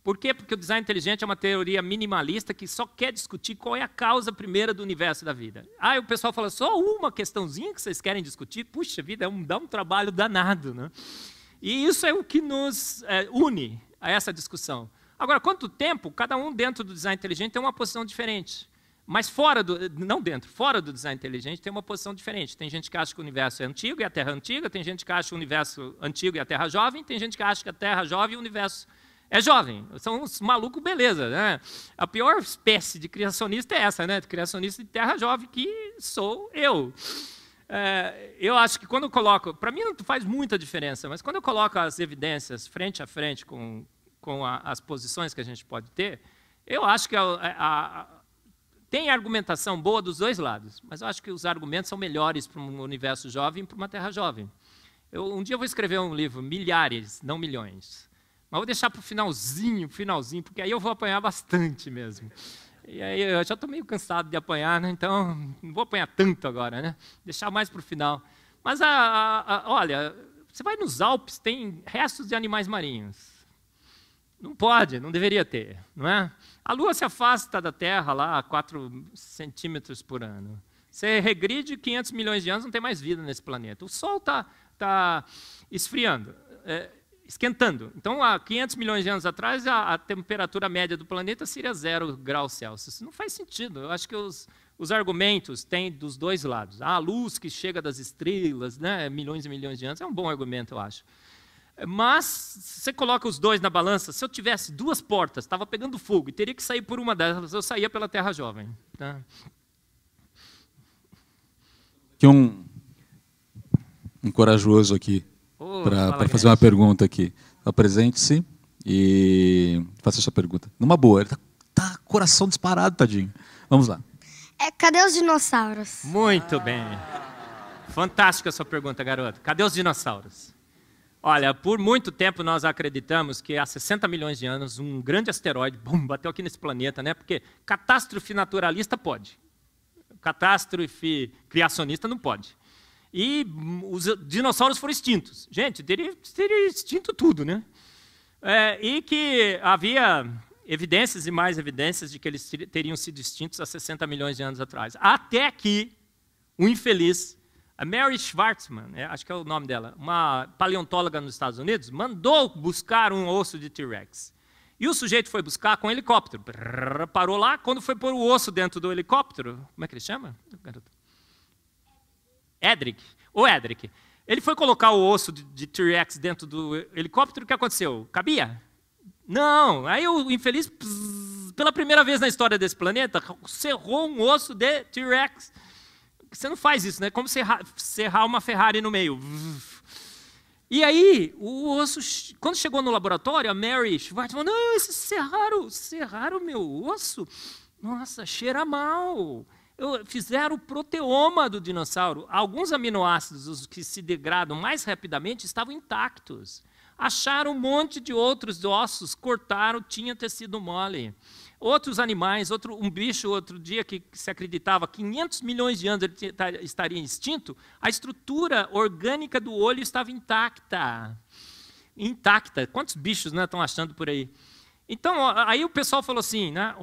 Por quê? Porque o design inteligente é uma teoria minimalista que só quer discutir qual é a causa primeira do universo e da vida. O pessoal fala, só uma questãozinha que vocês querem discutir? Puxa vida, dá um trabalho danado, né? E isso é o que nos une a essa discussão. Agora, quanto tempo, cada um dentro do design inteligente tem uma posição diferente. Mas fora do design inteligente tem uma posição diferente. Tem gente que acha que o universo é antigo e a Terra é antiga, tem gente que acha que o universo antigo e a Terra jovem, tem gente que acha que a Terra jovem e o universo é jovem. São uns malucos, beleza, né? A pior espécie de criacionista é essa, né? Criacionista de Terra jovem, que sou eu. Eu acho que quando eu coloco... Para mim não faz muita diferença, mas quando eu coloco as evidências frente a frente com as posições que a gente pode ter, eu acho que tem argumentação boa dos dois lados, mas eu acho que os argumentos são melhores para um universo jovem e para uma Terra jovem. Um dia eu vou escrever um livro, milhares, não milhões. Mas vou deixar para o finalzinho, porque aí eu vou apanhar bastante mesmo. E aí eu já estou meio cansado de apanhar, né? Então não vou apanhar tanto agora, né? Deixar mais para o final. Mas, olha, você vai nos Alpes, tem restos de animais marinhos. Não pode, não deveria ter, não é? A Lua se afasta da Terra lá a 4 centímetros por ano. Você regride 500 milhões de anos, não tem mais vida nesse planeta. O Sol está esfriando, esquentando. Então, há 500 milhões de anos atrás, a temperatura média do planeta seria 0 graus Celsius. Isso não faz sentido. Eu acho que os argumentos têm dos dois lados. A luz que chega das estrelas, né, milhões e milhões de anos, é um bom argumento, eu acho. Mas, se você coloca os dois na balança, se eu tivesse 2 portas, estava pegando fogo, e teria que sair por uma delas, eu saía pela Terra jovem. Tá? Aqui um corajoso aqui, para fazer uma pergunta aqui. Apresente-se e faça a sua pergunta. Numa boa, ele tá coração disparado, tadinho. Vamos lá. Cadê os dinossauros? Muito bem. Fantástica a sua pergunta, garoto. Cadê os dinossauros? Olha, por muito tempo nós acreditamos que há 60 milhões de anos um grande asteroide bateu aqui nesse planeta, né? Porque catástrofe naturalista pode, catástrofe criacionista não pode. E os dinossauros foram extintos. Gente, teria extinto tudo, né? E que havia evidências e mais evidências de que eles teriam sido extintos há 60 milhões de anos atrás. Até que um infeliz, a Mary Schwartzman, acho que é o nome dela, uma paleontóloga nos Estados Unidos, mandou buscar um osso de T-Rex. E o sujeito foi buscar com um helicóptero. Parou lá, quando foi pôr o osso dentro do helicóptero, como é que ele chama? Edric. Ele foi colocar o osso de T-Rex dentro do helicóptero, o que aconteceu? Cabia? Não. Aí o infeliz, pela primeira vez na história desse planeta, serrou um osso de T-Rex. Você não faz isso, né? Como serrar uma Ferrari no meio. E aí, o osso, quando chegou no laboratório, a Mary Schwartzman falou, não, serraram o meu osso? Nossa, cheira mal. Fizeram o proteoma do dinossauro. Alguns aminoácidos, os que se degradam mais rapidamente, estavam intactos. Acharam um monte de outros ossos, cortaram, tinha tecido mole. Outros animais, um bicho, outro dia que se acreditava 500 milhões de anos ele estaria extinto, a estrutura orgânica do olho estava intacta. Intacta. Quantos bichos, né, estão achando por aí? Então, aí o pessoal falou assim, né,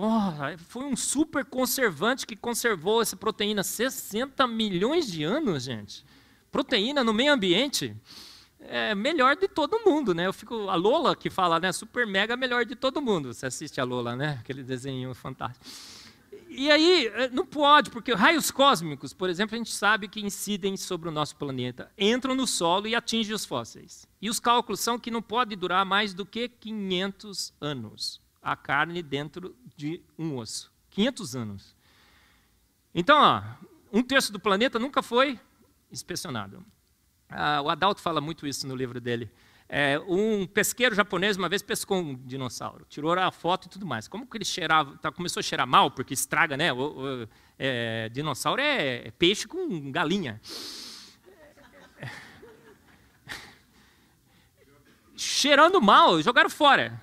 foi um super conservante que conservou essa proteína 60 milhões de anos, gente. Proteína no meio ambiente. Melhor de todo mundo, né? A Lola que fala, né? Super mega melhor de todo mundo. Você assiste a Lola, né? Aquele desenho fantástico. E aí, não pode, porque raios cósmicos, por exemplo, a gente sabe que incidem sobre o nosso planeta, entram no solo e atingem os fósseis. E os cálculos são que não pode durar mais do que 500 anos a carne dentro de um osso. 500 anos. Então, 1/3 do planeta nunca foi inspecionado. O Adalto fala muito isso no livro dele. Um pesqueiro japonês uma vez pescou um dinossauro, tirou a foto e tudo mais. Como que ele cheirava? Começou a cheirar mal, porque estraga, né? Dinossauro é peixe com galinha. Cheirando mal, jogaram fora.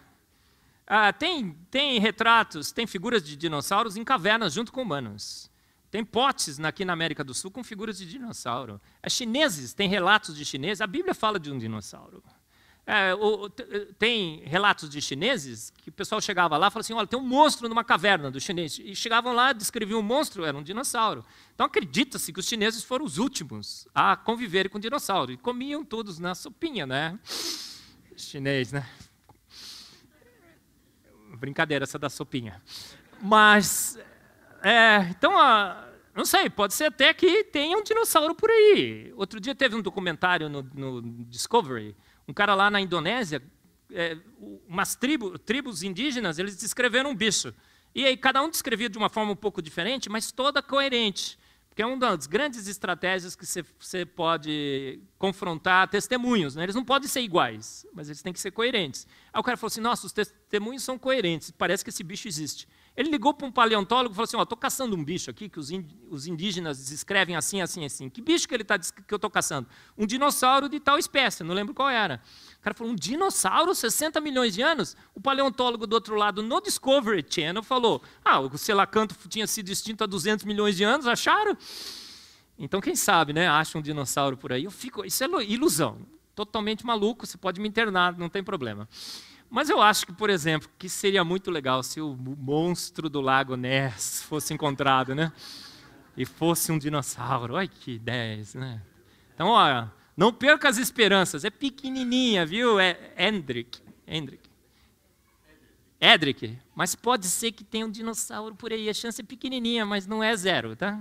Tem retratos, tem figuras de dinossauros em cavernas junto com humanos. Tem potes aqui na América do Sul com figuras de dinossauro. Chineses, tem relatos de chineses. A Bíblia fala de um dinossauro. Tem relatos de chineses que o pessoal chegava lá e falava assim, olha, tem um monstro numa caverna do chinês. E chegavam lá, descreviam um monstro, era um dinossauro. Então acredita-se que os chineses foram os últimos a conviverem com dinossauro. E comiam todos na sopinha, né? Chinês, né? Brincadeira essa da sopinha. Mas, então, não sei, pode ser até que tenha um dinossauro por aí. Outro dia teve um documentário no Discovery, um cara lá na Indonésia, umas tribos indígenas, eles descreveram um bicho. E aí cada um descrevia de uma forma um pouco diferente, mas toda coerente. Porque é uma das grandes estratégias que você pode confrontar testemunhos. Né? Eles não podem ser iguais, mas eles têm que ser coerentes. Aí o cara falou assim, nossa, os testemunhos são coerentes, parece que esse bicho existe. Ele ligou para um paleontólogo e falou assim, estou caçando um bicho aqui que os indígenas descrevem assim, assim, assim. Que bicho que eu estou caçando? Um dinossauro de tal espécie, não lembro qual era. O cara falou, um dinossauro, 60 milhões de anos? O paleontólogo do outro lado, no Discovery Channel, falou, o selacanto tinha sido extinto há 200 milhões de anos, acharam? Então, quem sabe, né? Acha um dinossauro por aí. Isso é ilusão, totalmente maluco, você pode me internar, não tem problema. Mas eu acho que, por exemplo, que seria muito legal se o monstro do Lago Ness fosse encontrado, né? E fosse um dinossauro. Olha que ideias, né? Então, olha, não perca as esperanças. É pequenininha, viu? É Edric. Mas pode ser que tenha um dinossauro por aí. A chance é pequenininha, mas não é zero, tá?